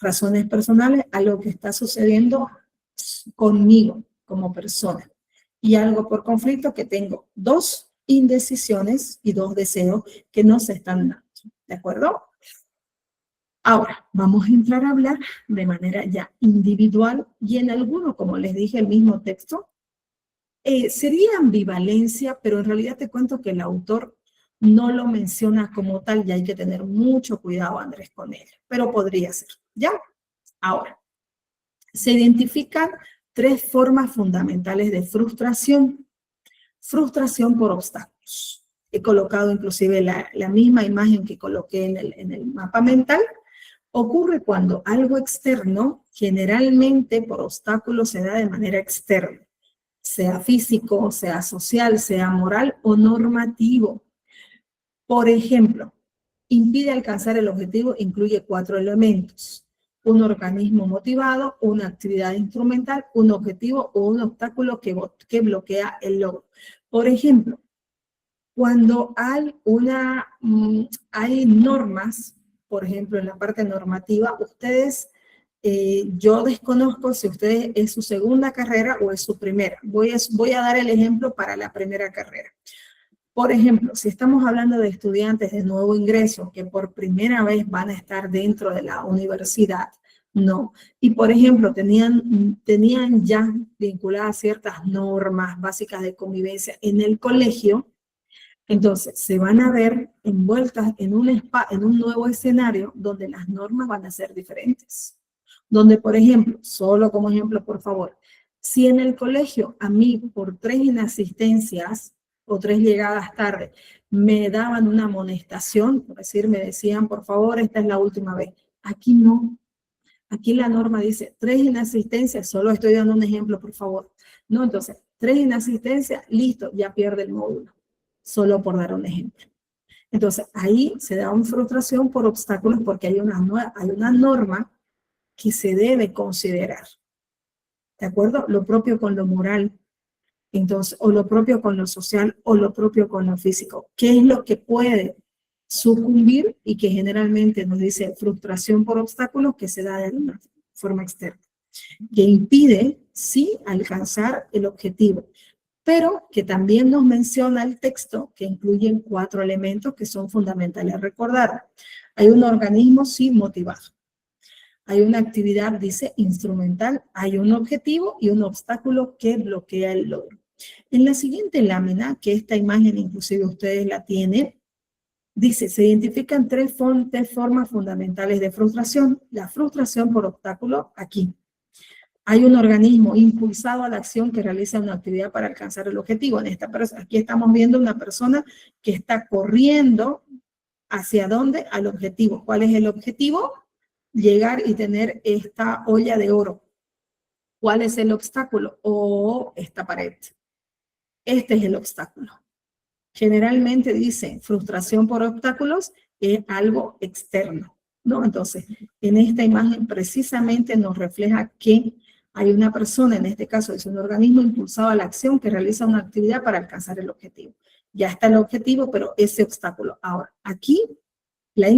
Razones personales, algo que está sucediendo conmigo como persona. Y algo por conflicto, que tengo 2 indecisiones y 2 deseos que no se están dando. ¿De acuerdo? Ahora, vamos a entrar a hablar de manera ya individual y en alguno, como les dije, el mismo texto, sería ambivalencia, pero en realidad te cuento que el autor no lo menciona como tal y hay que tener mucho cuidado, Andrés, con ella, pero podría ser, ¿ya? Ahora, se identifican 3 formas fundamentales de frustración. Frustración por obstáculos. He colocado inclusive la misma imagen que coloqué en el mapa mental. Ocurre cuando algo externo, generalmente por obstáculos, se da de manera externa, sea físico, sea social, sea moral o normativo. Por ejemplo, impide alcanzar el objetivo, incluye 4 elementos: un organismo motivado, una actividad instrumental, un objetivo o un obstáculo que bloquea el logro. Por ejemplo, cuando hay normas, por ejemplo, en la parte normativa, ustedes, yo desconozco si ustedes es su segunda carrera o es su primera. Voy a dar el ejemplo para la primera carrera. Por ejemplo, si estamos hablando de estudiantes de nuevo ingreso que por primera vez van a estar dentro de la universidad, no. Y por ejemplo, tenían ya vinculadas ciertas normas básicas de convivencia en el colegio, entonces se van a ver envueltas en un nuevo escenario donde las normas van a ser diferentes. Donde, por ejemplo, solo como ejemplo, por favor, si en el colegio a mí por 3 inasistencias o 3 llegadas tarde me daban una amonestación, por decir, me decían, por favor, esta es la última vez. Aquí no. Aquí la norma dice 3 inasistencias, solo estoy dando un ejemplo, por favor. No, entonces, 3 inasistencias, listo, ya pierde el módulo. Solo por dar un ejemplo. Entonces, ahí se da una frustración por obstáculos porque hay una norma que se debe considerar. ¿De acuerdo? Lo propio con lo moral, entonces, o lo propio con lo social, o lo propio con lo físico. ¿Qué es lo que puede sucumbir y que generalmente nos dice frustración por obstáculos que se da de una forma externa? Que impide, sí, alcanzar el objetivo, pero que también nos menciona el texto que incluyen 4 elementos que son fundamentales recordar. Hay un organismo, sí, motivado. Hay una actividad, dice, instrumental. Hay un objetivo y un obstáculo que bloquea el logro. En la siguiente lámina, que esta imagen inclusive ustedes la tienen, dice, se identifican 3 formas fundamentales de frustración. La frustración por obstáculo, aquí. Hay un organismo impulsado a la acción que realiza una actividad para alcanzar el objetivo. Aquí estamos viendo una persona que está corriendo hacia dónde, al objetivo. ¿Cuál es el objetivo? Llegar y tener esta olla de oro. ¿Cuál es el obstáculo? O esta pared. Este es el obstáculo. Generalmente dice frustración por obstáculos es algo externo, ¿no? Entonces, en esta imagen precisamente nos refleja que hay una persona, en este caso es un organismo impulsado a la acción que realiza una actividad para alcanzar el objetivo. Ya está el objetivo, pero ese obstáculo. Ahora, aquí la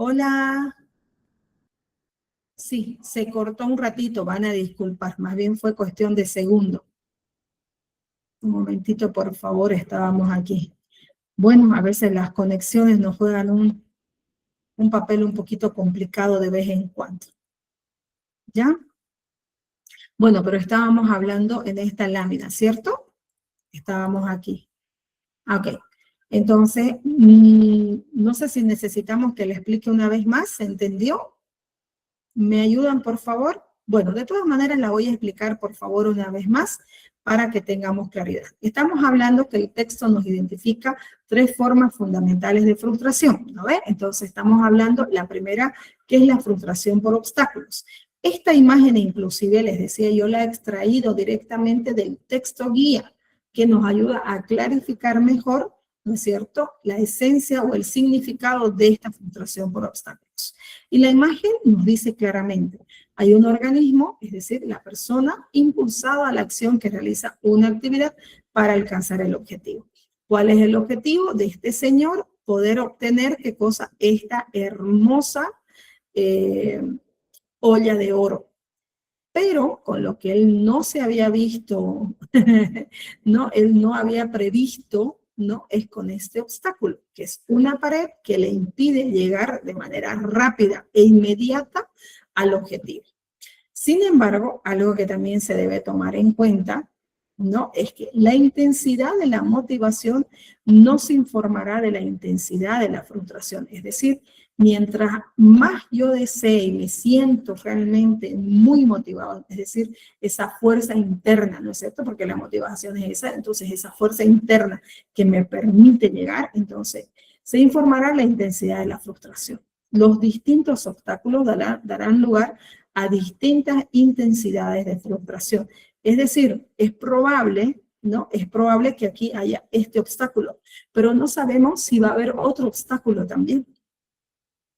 Hola. Sí, se cortó un ratito, van a disculpar, más bien fue cuestión de segundo. Un momentito, por favor, estábamos aquí. Bueno, a veces las conexiones nos juegan un papel un poquito complicado de vez en cuando. ¿Ya? Bueno, pero estábamos hablando en esta lámina, ¿cierto? Estábamos aquí. Ok. Entonces, no sé si necesitamos que le explique una vez más, ¿se entendió? ¿Me ayudan, por favor? Bueno, de todas maneras la voy a explicar, por favor, una vez más para que tengamos claridad. Estamos hablando que el texto nos identifica 3 formas fundamentales de frustración, ¿no ve? Entonces estamos hablando, la primera, que es la frustración por obstáculos. Esta imagen inclusive, les decía, yo la he extraído directamente del texto guía, que nos ayuda a clarificar mejor, ¿no es cierto?, la esencia o el significado de esta frustración por obstáculos. Y la imagen nos dice claramente, hay un organismo, es decir, la persona impulsada a la acción que realiza una actividad para alcanzar el objetivo. ¿Cuál es el objetivo de este señor? Poder obtener, ¿qué cosa? Esta hermosa olla de oro. Pero con lo que él no se había visto, no, él no había previsto, ¿no? Es con este obstáculo, que es una pared que le impide llegar de manera rápida e inmediata al objetivo. Sin embargo, algo que también se debe tomar en cuenta, ¿no? Es que la intensidad de la motivación no se informará de la intensidad de la frustración. Es decir, mientras más yo desee y me siento realmente muy motivado, es decir, esa fuerza interna, ¿no es cierto? Porque la motivación es esa, entonces esa fuerza interna que me permite llegar, entonces se informará la intensidad de la frustración. Los distintos obstáculos darán lugar a distintas intensidades de frustración. Es decir, es probable, ¿no? Es probable que aquí haya este obstáculo, pero no sabemos si va a haber otro obstáculo también.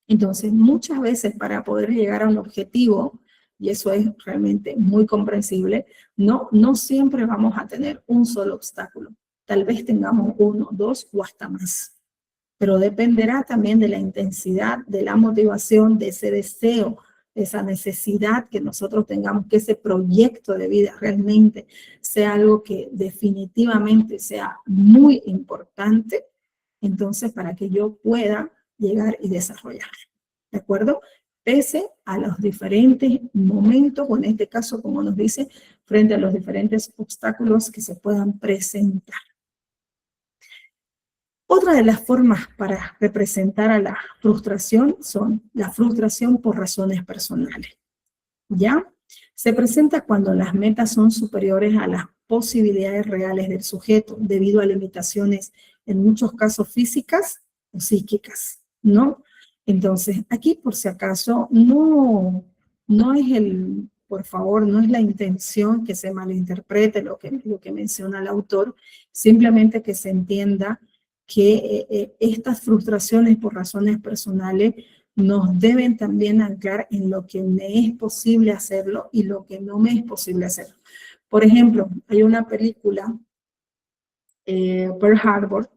Entonces, muchas veces para poder llegar a un objetivo, y eso es realmente muy comprensible, no siempre vamos a tener un solo obstáculo. Tal vez tengamos 1, 2 o hasta más. Pero dependerá también de la intensidad, de la motivación, de ese deseo, de esa necesidad que nosotros tengamos, que ese proyecto de vida realmente sea algo que definitivamente sea muy importante, entonces para que yo pueda llegar y desarrollar, ¿de acuerdo? Pese a los diferentes momentos, o en este caso, como nos dice, frente a los diferentes obstáculos que se puedan presentar. Otra de las formas para representar a la frustración son la frustración por razones personales, ¿ya? Se presenta cuando las metas son superiores a las posibilidades reales del sujeto, debido a limitaciones, en muchos casos físicas o psíquicas, ¿no? Entonces, aquí por si acaso, no es por favor, no es la intención que se malinterprete lo que menciona el autor, simplemente que se entienda que estas frustraciones por razones personales nos deben también anclar en lo que me es posible hacerlo y lo que no me es posible hacerlo. Por ejemplo, hay una película, Pearl Harbor,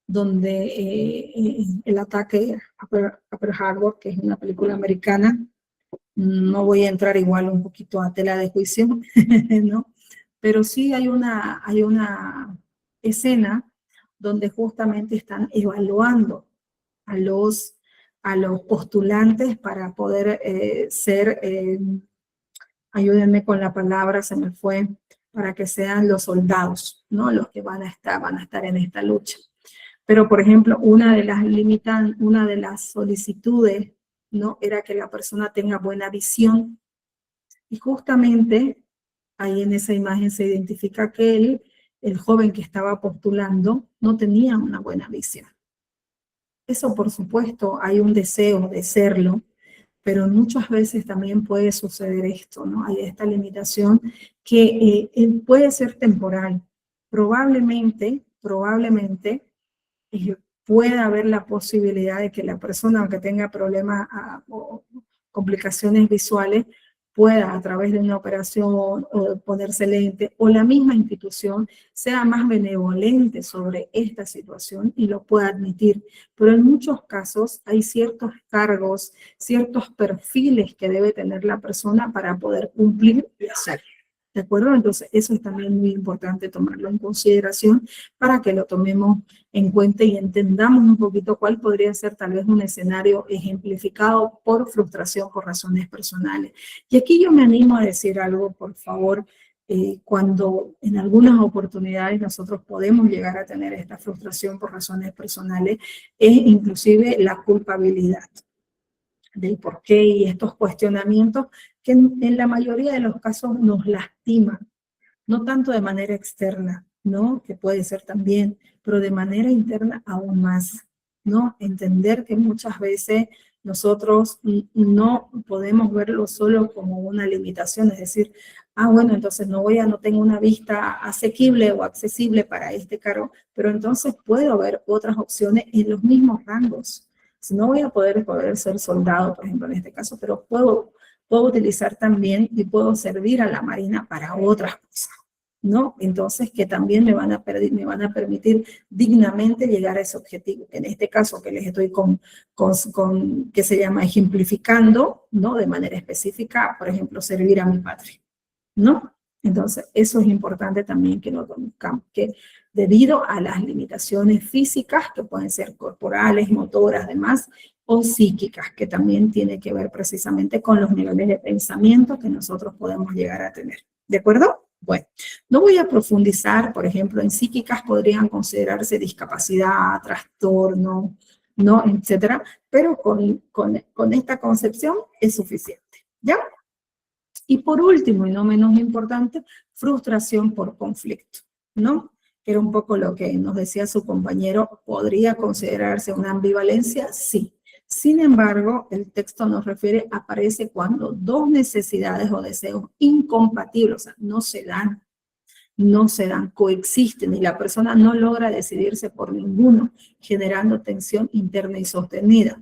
donde el ataque a Pearl Harbor, que es una película americana, no voy a entrar igual un poquito a tela de juicio, ¿no? Pero sí hay una escena donde justamente están evaluando a los postulantes para poder ser, ayúdenme con la palabra, se me fue, para que sean los soldados, ¿no? Los que van a estar en esta lucha. Pero, por ejemplo, una de las solicitudes, ¿no? Era que la persona tenga buena visión. Y justamente ahí en esa imagen se identifica que el joven que estaba postulando no tenía una buena visión. Eso, por supuesto, hay un deseo de serlo, pero muchas veces también puede suceder esto, ¿no? Hay esta limitación que puede ser temporal. Probablemente, puede haber la posibilidad de que la persona, aunque tenga problemas o complicaciones visuales, pueda a través de una operación o ponerse lente, o la misma institución sea más benevolente sobre esta situación y lo pueda admitir. Pero en muchos casos hay ciertos cargos, ciertos perfiles que debe tener la persona para poder cumplir y hacerlo. ¿De acuerdo? Entonces, eso es también muy importante tomarlo en consideración para que lo tomemos en cuenta y entendamos un poquito cuál podría ser tal vez un escenario ejemplificado por frustración por razones personales. Y aquí yo me animo a decir algo, por favor, cuando en algunas oportunidades nosotros podemos llegar a tener esta frustración por razones personales, es inclusive la culpabilidad del por qué y estos cuestionamientos que en la mayoría de los casos nos lastiman, no tanto de manera externa, ¿no? Que puede ser también, pero de manera interna aún más, ¿no? Entender que muchas veces nosotros no podemos verlo solo como una limitación, es decir, bueno, entonces no tengo una vista asequible o accesible para este cargo, pero entonces puedo ver otras opciones en los mismos rangos. Si no voy a poder ser soldado, por ejemplo, en este caso, pero puedo utilizar también y puedo servir a la Marina para otras cosas, ¿no? Entonces, que también me van a permitir dignamente llegar a ese objetivo. En este caso, que les estoy que se llama ejemplificando, ¿no? De manera específica, por ejemplo, servir a mi patria, ¿no? Entonces, eso es importante también que lo conozcamos, que debido a las limitaciones físicas, que pueden ser corporales, motoras, demás, o psíquicas, que también tiene que ver precisamente con los niveles de pensamiento que nosotros podemos llegar a tener. ¿De acuerdo? Bueno, no voy a profundizar, por ejemplo, en psíquicas podrían considerarse discapacidad, trastorno, ¿no? Etcétera, pero con esta concepción es suficiente, ¿ya? Y por último, y no menos importante, frustración por conflicto, ¿no? Que era un poco lo que nos decía su compañero, ¿podría considerarse una ambivalencia? Sí. Sin embargo, el texto nos refiere, aparece cuando dos necesidades o deseos incompatibles, o sea, no se dan, coexisten y la persona no logra decidirse por ninguno, generando tensión interna y sostenida.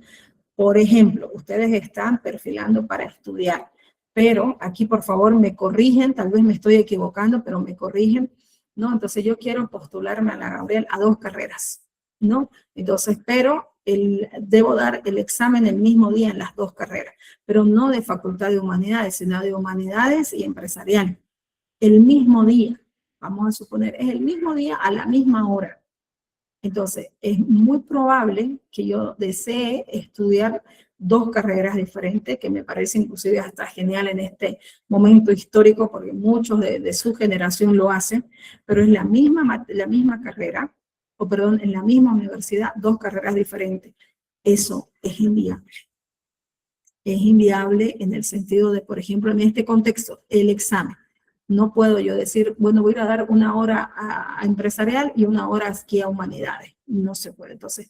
Por ejemplo, ustedes están perfilando para estudiar, pero aquí por favor me corrigen, tal vez me estoy equivocando, pero me corrigen, ¿no? Entonces yo quiero postularme a la Gabriel a 2 carreras, ¿no? Entonces, pero debo dar el examen el mismo día en las 2 carreras, pero no de Facultad de Humanidades, sino de Humanidades y Empresarial. El mismo día, vamos a suponer, es el mismo día a la misma hora. Entonces, es muy probable que yo desee estudiar 2 carreras diferentes, que me parece inclusive hasta genial en este momento histórico, porque muchos de su generación lo hacen, pero es la misma carrera, o perdón, en la misma universidad, 2 carreras diferentes. Eso es inviable. Es inviable en el sentido de, por ejemplo, en este contexto, el examen. No puedo yo decir, bueno, voy a ir a dar 1 hora a empresarial y 1 hora aquí a humanidades. No se puede. Entonces,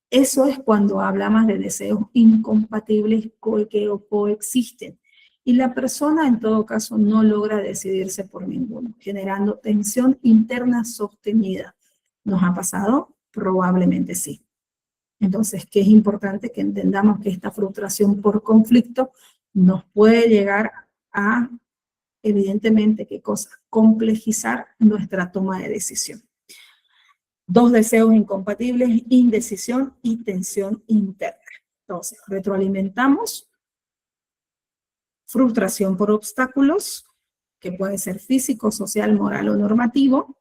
eso es cuando hablamos de deseos incompatibles que coexisten. Y la persona, en todo caso, no logra decidirse por ninguno, generando tensión interna sostenida. ¿Nos ha pasado? Probablemente sí. Entonces, que es importante que entendamos que esta frustración por conflicto nos puede llegar a, evidentemente, ¿qué cosa? Complejizar nuestra toma de decisión. 2 deseos incompatibles, indecisión y tensión interna. Entonces, retroalimentamos frustración por obstáculos, que puede ser físico, social, moral o normativo.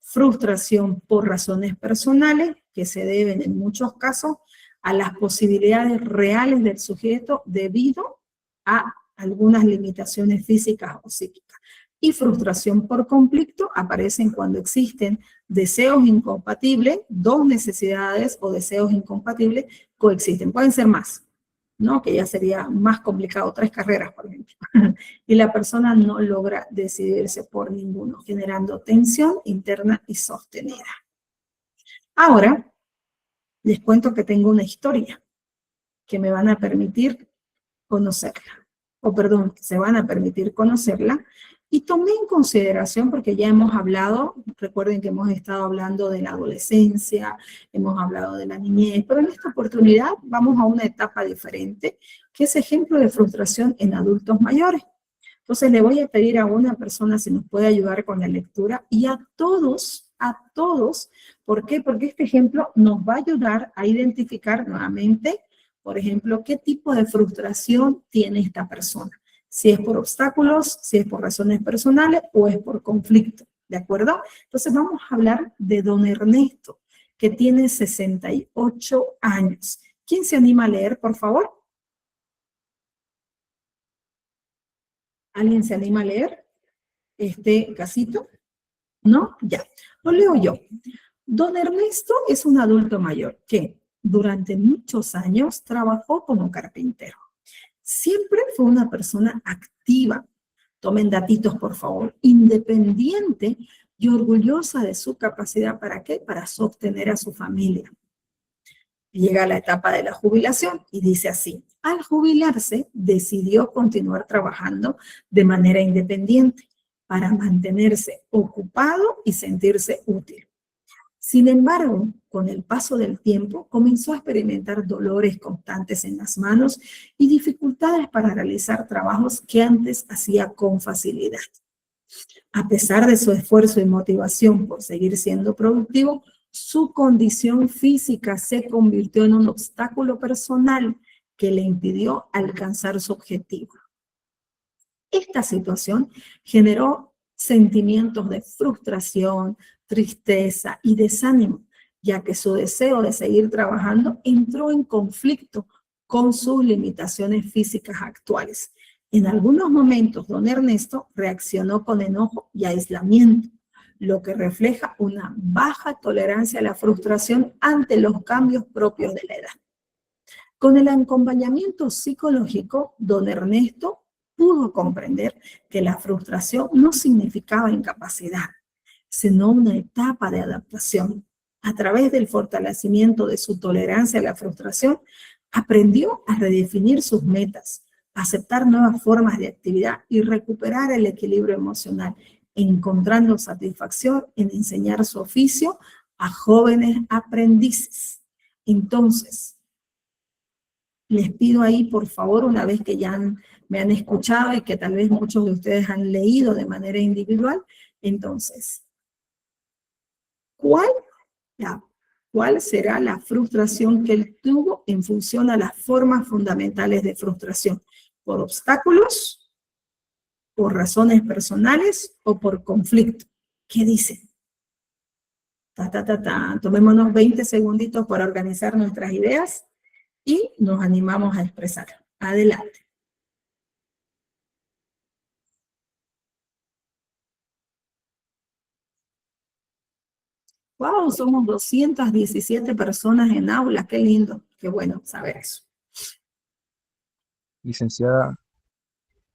Frustración por razones personales, que se deben en muchos casos a las posibilidades reales del sujeto debido a algunas limitaciones físicas o psíquicas. Y frustración por conflicto aparecen cuando existen deseos incompatibles, 2 necesidades o deseos incompatibles coexisten. Pueden ser más, ¿no? Que ya sería más complicado, 3 carreras, por ejemplo. Y la persona no logra decidirse por ninguno, generando tensión interna y sostenida. Ahora, les cuento que tengo una historia que me van a permitir conocerla, o perdón, que se van a permitir conocerla, y tomé en consideración, porque ya hemos hablado, recuerden que hemos estado hablando de la adolescencia, hemos hablado de la niñez, pero en esta oportunidad vamos a una etapa diferente, que es ejemplo de frustración en adultos mayores. Entonces le voy a pedir a una persona si nos puede ayudar con la lectura, y a todos, ¿por qué? Porque este ejemplo nos va a ayudar a identificar nuevamente, por ejemplo, qué tipo de frustración tiene esta persona. Si es por obstáculos, si es por razones personales o es por conflicto, ¿de acuerdo? Entonces vamos a hablar de don Ernesto, que tiene 68 años. ¿Quién se anima a leer, por favor? ¿Alguien se anima a leer este casito? ¿No? Ya, lo leo yo. Don Ernesto es un adulto mayor que durante muchos años trabajó como carpintero. Siempre fue una persona activa, tomen datitos por favor, independiente y orgullosa de su capacidad, ¿para qué? Para sostener a su familia. Llega la etapa de la jubilación y dice así: al jubilarse decidió continuar trabajando de manera independiente para mantenerse ocupado y sentirse útil. Sin embargo, con el paso del tiempo, comenzó a experimentar dolores constantes en las manos y dificultades para realizar trabajos que antes hacía con facilidad. A pesar de su esfuerzo y motivación por seguir siendo productivo, su condición física se convirtió en un obstáculo personal que le impidió alcanzar su objetivo. Esta situación generó sentimientos de frustración, tristeza y desánimo, ya que su deseo de seguir trabajando entró en conflicto con sus limitaciones físicas actuales. En algunos momentos, don Ernesto reaccionó con enojo y aislamiento, lo que refleja una baja tolerancia a la frustración ante los cambios propios de la edad. Con el acompañamiento psicológico, don Ernesto pudo comprender que la frustración no significaba incapacidad, sino una etapa de adaptación. A través del fortalecimiento de su tolerancia a la frustración, aprendió a redefinir sus metas, aceptar nuevas formas de actividad y recuperar el equilibrio emocional, encontrando satisfacción en enseñar su oficio a jóvenes aprendices. Entonces, les pido ahí, por favor, una vez que ya me han escuchado y que tal vez muchos de ustedes han leído de manera individual, entonces, ¿cuál será la frustración que él tuvo en función a las formas fundamentales de frustración? ¿Por obstáculos, por razones personales o por conflicto? ¿Qué dicen? Tomémonos 20 segunditos para organizar nuestras ideas y nos animamos a expresar. Adelante. Wow, somos 217 personas en aula, qué lindo, qué bueno saber eso. Licenciada,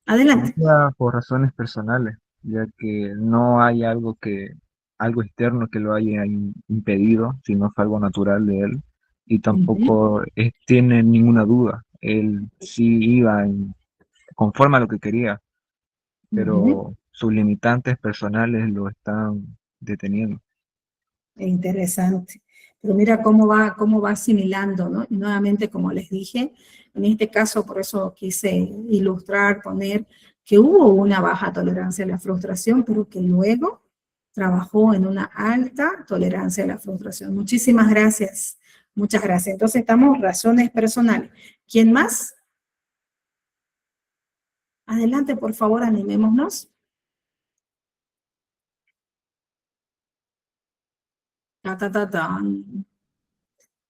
Adelante. sería por razones personales, ya que no hay algo externo que lo haya impedido, sino fue algo natural de él, y tampoco tiene ninguna duda. Él sí iba conforme a lo que quería, pero sus limitantes personales lo están deteniendo. Interesante. Pero mira cómo va asimilando, ¿no? Y nuevamente, como les dije, en este caso, por eso quise ilustrar, poner que hubo una baja tolerancia a la frustración, pero que luego trabajó en una alta tolerancia a la frustración. Muchísimas gracias. Muchas gracias. Entonces, estamos razones personales. ¿Quién más? Adelante, por favor, animémonos.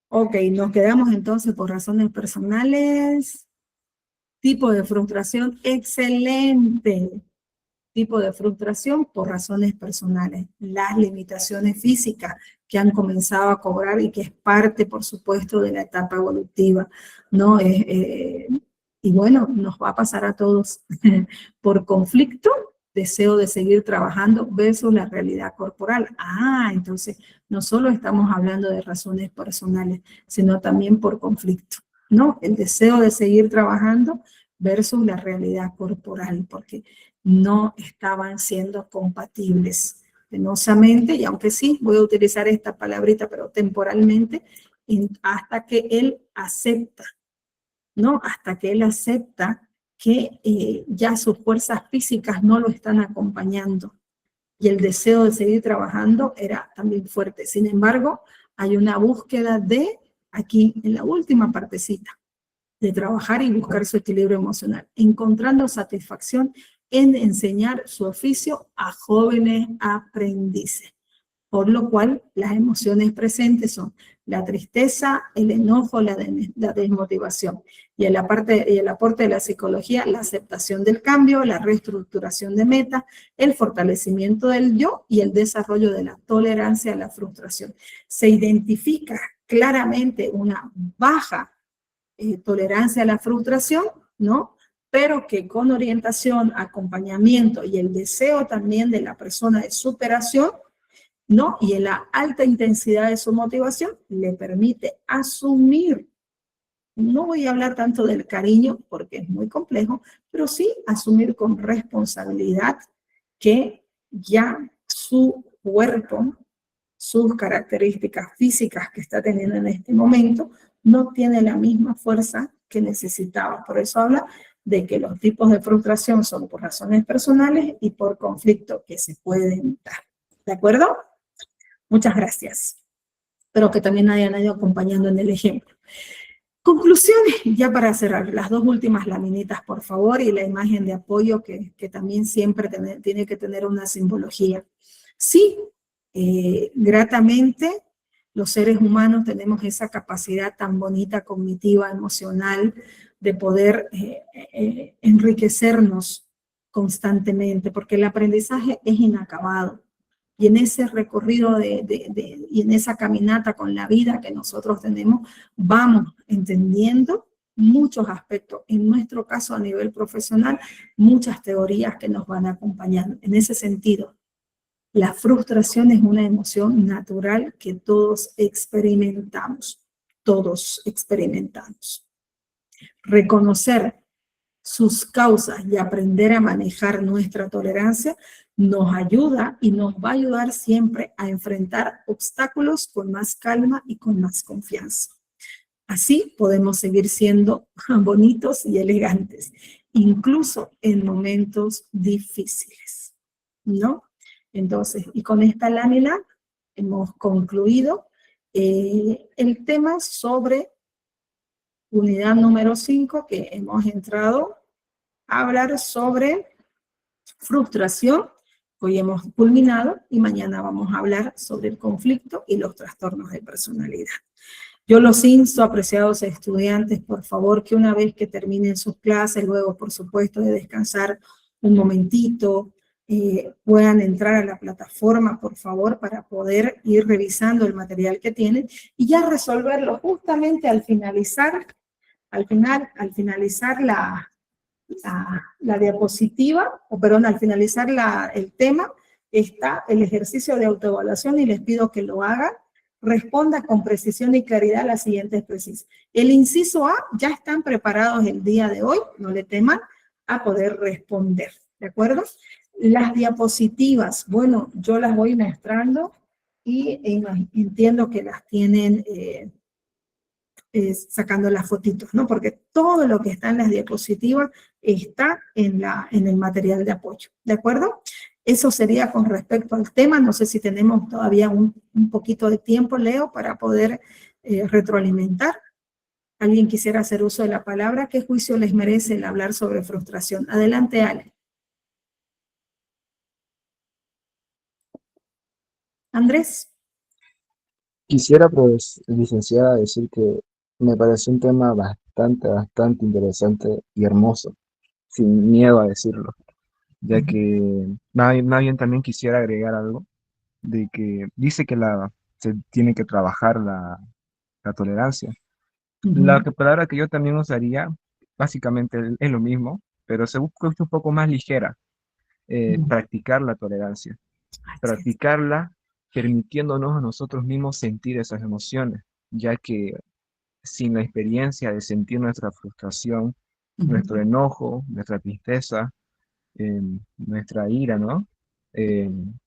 Ok, nos quedamos entonces por razones personales. Tipo de frustración, excelente. Tipo de frustración por razones personales. Las limitaciones físicas que han comenzado a cobrar y que es parte, por supuesto, de la etapa evolutiva, ¿no? Y bueno, nos va a pasar a todos por conflicto, deseo de seguir trabajando versus la realidad corporal. Entonces, no solo estamos hablando de razones personales, sino también por conflicto, ¿no? El deseo de seguir trabajando versus la realidad corporal, porque no estaban siendo compatibles penosamente, y aunque sí, voy a utilizar esta palabrita, pero temporalmente, hasta que él acepta, ¿no? Hasta que él acepta que ya sus fuerzas físicas no lo están acompañando, y el deseo de seguir trabajando era también fuerte. Sin embargo, hay una búsqueda de, aquí en la última partecita, de trabajar y buscar su equilibrio emocional, encontrando satisfacción en enseñar su oficio a jóvenes aprendices. Por lo cual, las emociones presentes son la tristeza, el enojo, la desmotivación. Y el aporte de la psicología, la aceptación del cambio, la reestructuración de metas, el fortalecimiento del yo y el desarrollo de la tolerancia a la frustración. Se identifica claramente una baja tolerancia a la frustración, ¿no? Pero que con orientación, acompañamiento y el deseo también de la persona de superación, ¿no? Y en la alta intensidad de su motivación, le permite asumir. No voy a hablar tanto del cariño porque es muy complejo, pero sí asumir con responsabilidad que ya su cuerpo sus características físicas que está teniendo en este momento, no tiene la misma fuerza que necesitaba. Por eso habla de que los tipos de frustración son por razones personales y por conflicto que se pueden dar. ¿De acuerdo? Muchas gracias. Espero que también hayan ido acompañando en el ejemplo. Conclusiones, ya para cerrar, las dos últimas laminitas, por favor, y la imagen de apoyo que también siempre tiene que tener una simbología. Sí, gratamente, los seres humanos tenemos esa capacidad tan bonita, cognitiva, emocional, de poder enriquecernos constantemente, porque el aprendizaje es inacabado. Y en ese recorrido y en esa caminata con la vida que nosotros tenemos, vamos entendiendo muchos aspectos. En nuestro caso, a nivel profesional, muchas teorías que nos van acompañando. En ese sentido, la frustración es una emoción natural que todos experimentamos. Todos experimentamos. Reconocer sus causas y aprender a manejar nuestra tolerancia nos ayuda y nos va a ayudar siempre a enfrentar obstáculos con más calma y con más confianza. Así podemos seguir siendo bonitos y elegantes, incluso en momentos difíciles, ¿no? Entonces, y con esta lámina hemos concluido el tema sobre unidad número 5, que hemos entrado a hablar sobre frustración. Hoy hemos culminado y mañana vamos a hablar sobre el conflicto y los trastornos de personalidad. Yo los insto, apreciados estudiantes, por favor, que una vez que terminen sus clases, luego, por supuesto, de descansar un momentito, puedan entrar a la plataforma, por favor, para poder ir revisando el material que tienen y ya resolverlo justamente al finalizar la diapositiva, al finalizar el tema, está el ejercicio de autoevaluación y les pido que lo hagan. Responda con precisión y claridad a las siguientes precisas. El inciso A ya están preparados el día de hoy, no le teman a poder responder, ¿de acuerdo? Las diapositivas, bueno, yo las voy mostrando y entiendo que las tienen sacando las fotitos, ¿no? Porque todo lo que está en las diapositivas está en el material de apoyo, ¿de acuerdo? Eso sería con respecto al tema. No sé si tenemos todavía un poquito de tiempo, Leo, para poder retroalimentar. ¿Alguien quisiera hacer uso de la palabra? ¿Qué juicio les merece el hablar sobre frustración? Adelante, Ale. Andrés. Quisiera, pues, licenciada, decir que me parece un tema bastante interesante y hermoso, sin miedo a decirlo, ya que más bien también quisiera agregar algo, de que dice que se tiene que trabajar la tolerancia. La palabra que yo también usaría, básicamente es lo mismo, pero se busca un poco más ligera, practicar la tolerancia, practicarla permitiéndonos a nosotros mismos sentir esas emociones, ya que sin la experiencia de sentir nuestra frustración, nuestro enojo, nuestra tristeza, nuestra ira, ¿no?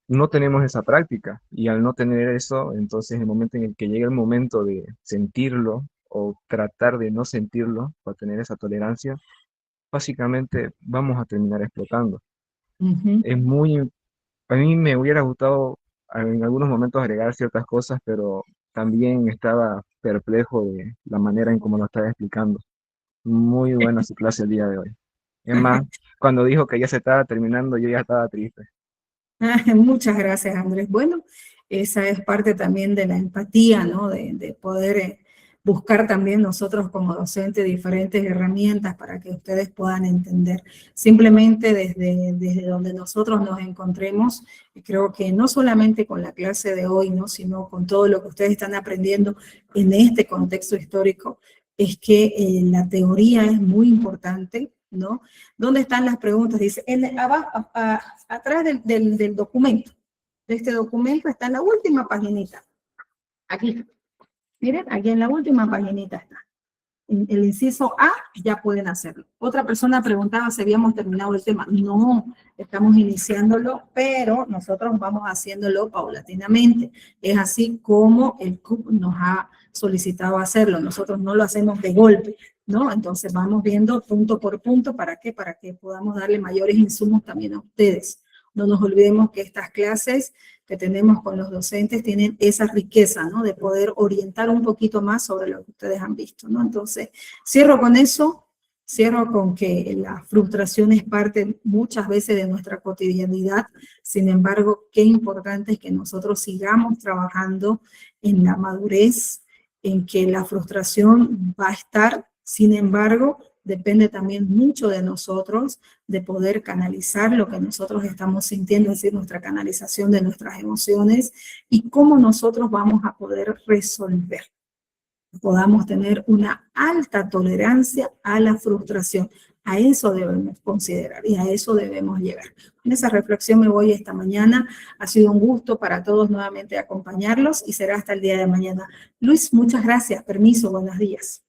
No tenemos esa práctica, y al no tener eso, entonces el momento en el que llega el momento de sentirlo o tratar de no sentirlo para tener esa tolerancia, básicamente vamos a terminar explotando. A mí me hubiera gustado en algunos momentos agregar ciertas cosas, pero también estaba perplejo de la manera en cómo lo estaba explicando. Muy buena su clase el día de hoy. Es más, cuando dijo que ya se estaba terminando, yo ya estaba triste. Muchas gracias, Andrés. Bueno, esa es parte también de la empatía, ¿no? De poder buscar también nosotros como docentes diferentes herramientas para que ustedes puedan entender. Simplemente desde donde nosotros nos encontremos, creo que no solamente con la clase de hoy, ¿no? Sino con todo lo que ustedes están aprendiendo en este contexto histórico, es que la teoría es muy importante, ¿no? ¿Dónde están las preguntas? Dice, abajo, atrás del documento. De este documento está en la última paginita. Aquí. Miren, aquí en la última paginita está. el inciso A, ya pueden hacerlo. Otra persona preguntaba si habíamos terminado el tema. No, estamos iniciándolo, pero nosotros vamos haciéndolo paulatinamente. Es así como el CUP nos ha solicitado hacerlo. Nosotros no lo hacemos de golpe, ¿no? Entonces vamos viendo punto por punto. ¿Para qué? Para que podamos darle mayores insumos también a ustedes. No nos olvidemos que estas clases que tenemos con los docentes tienen esa riqueza, ¿no? De poder orientar un poquito más sobre lo que ustedes han visto, ¿no? Entonces, cierro con eso, cierro con que la frustración es parte muchas veces de nuestra cotidianidad. Sin embargo, qué importante es que nosotros sigamos trabajando en la madurez, en que la frustración va a estar, sin embargo, depende también mucho de nosotros, de poder canalizar lo que nosotros estamos sintiendo, es decir, nuestra canalización de nuestras emociones y cómo nosotros vamos a poder resolver. Podamos tener una alta tolerancia a la frustración. A eso debemos considerar y a eso debemos llegar. Con esa reflexión me voy esta mañana. Ha sido un gusto para todos nuevamente acompañarlos y será hasta el día de mañana. Luis, muchas gracias. Permiso, buenos días.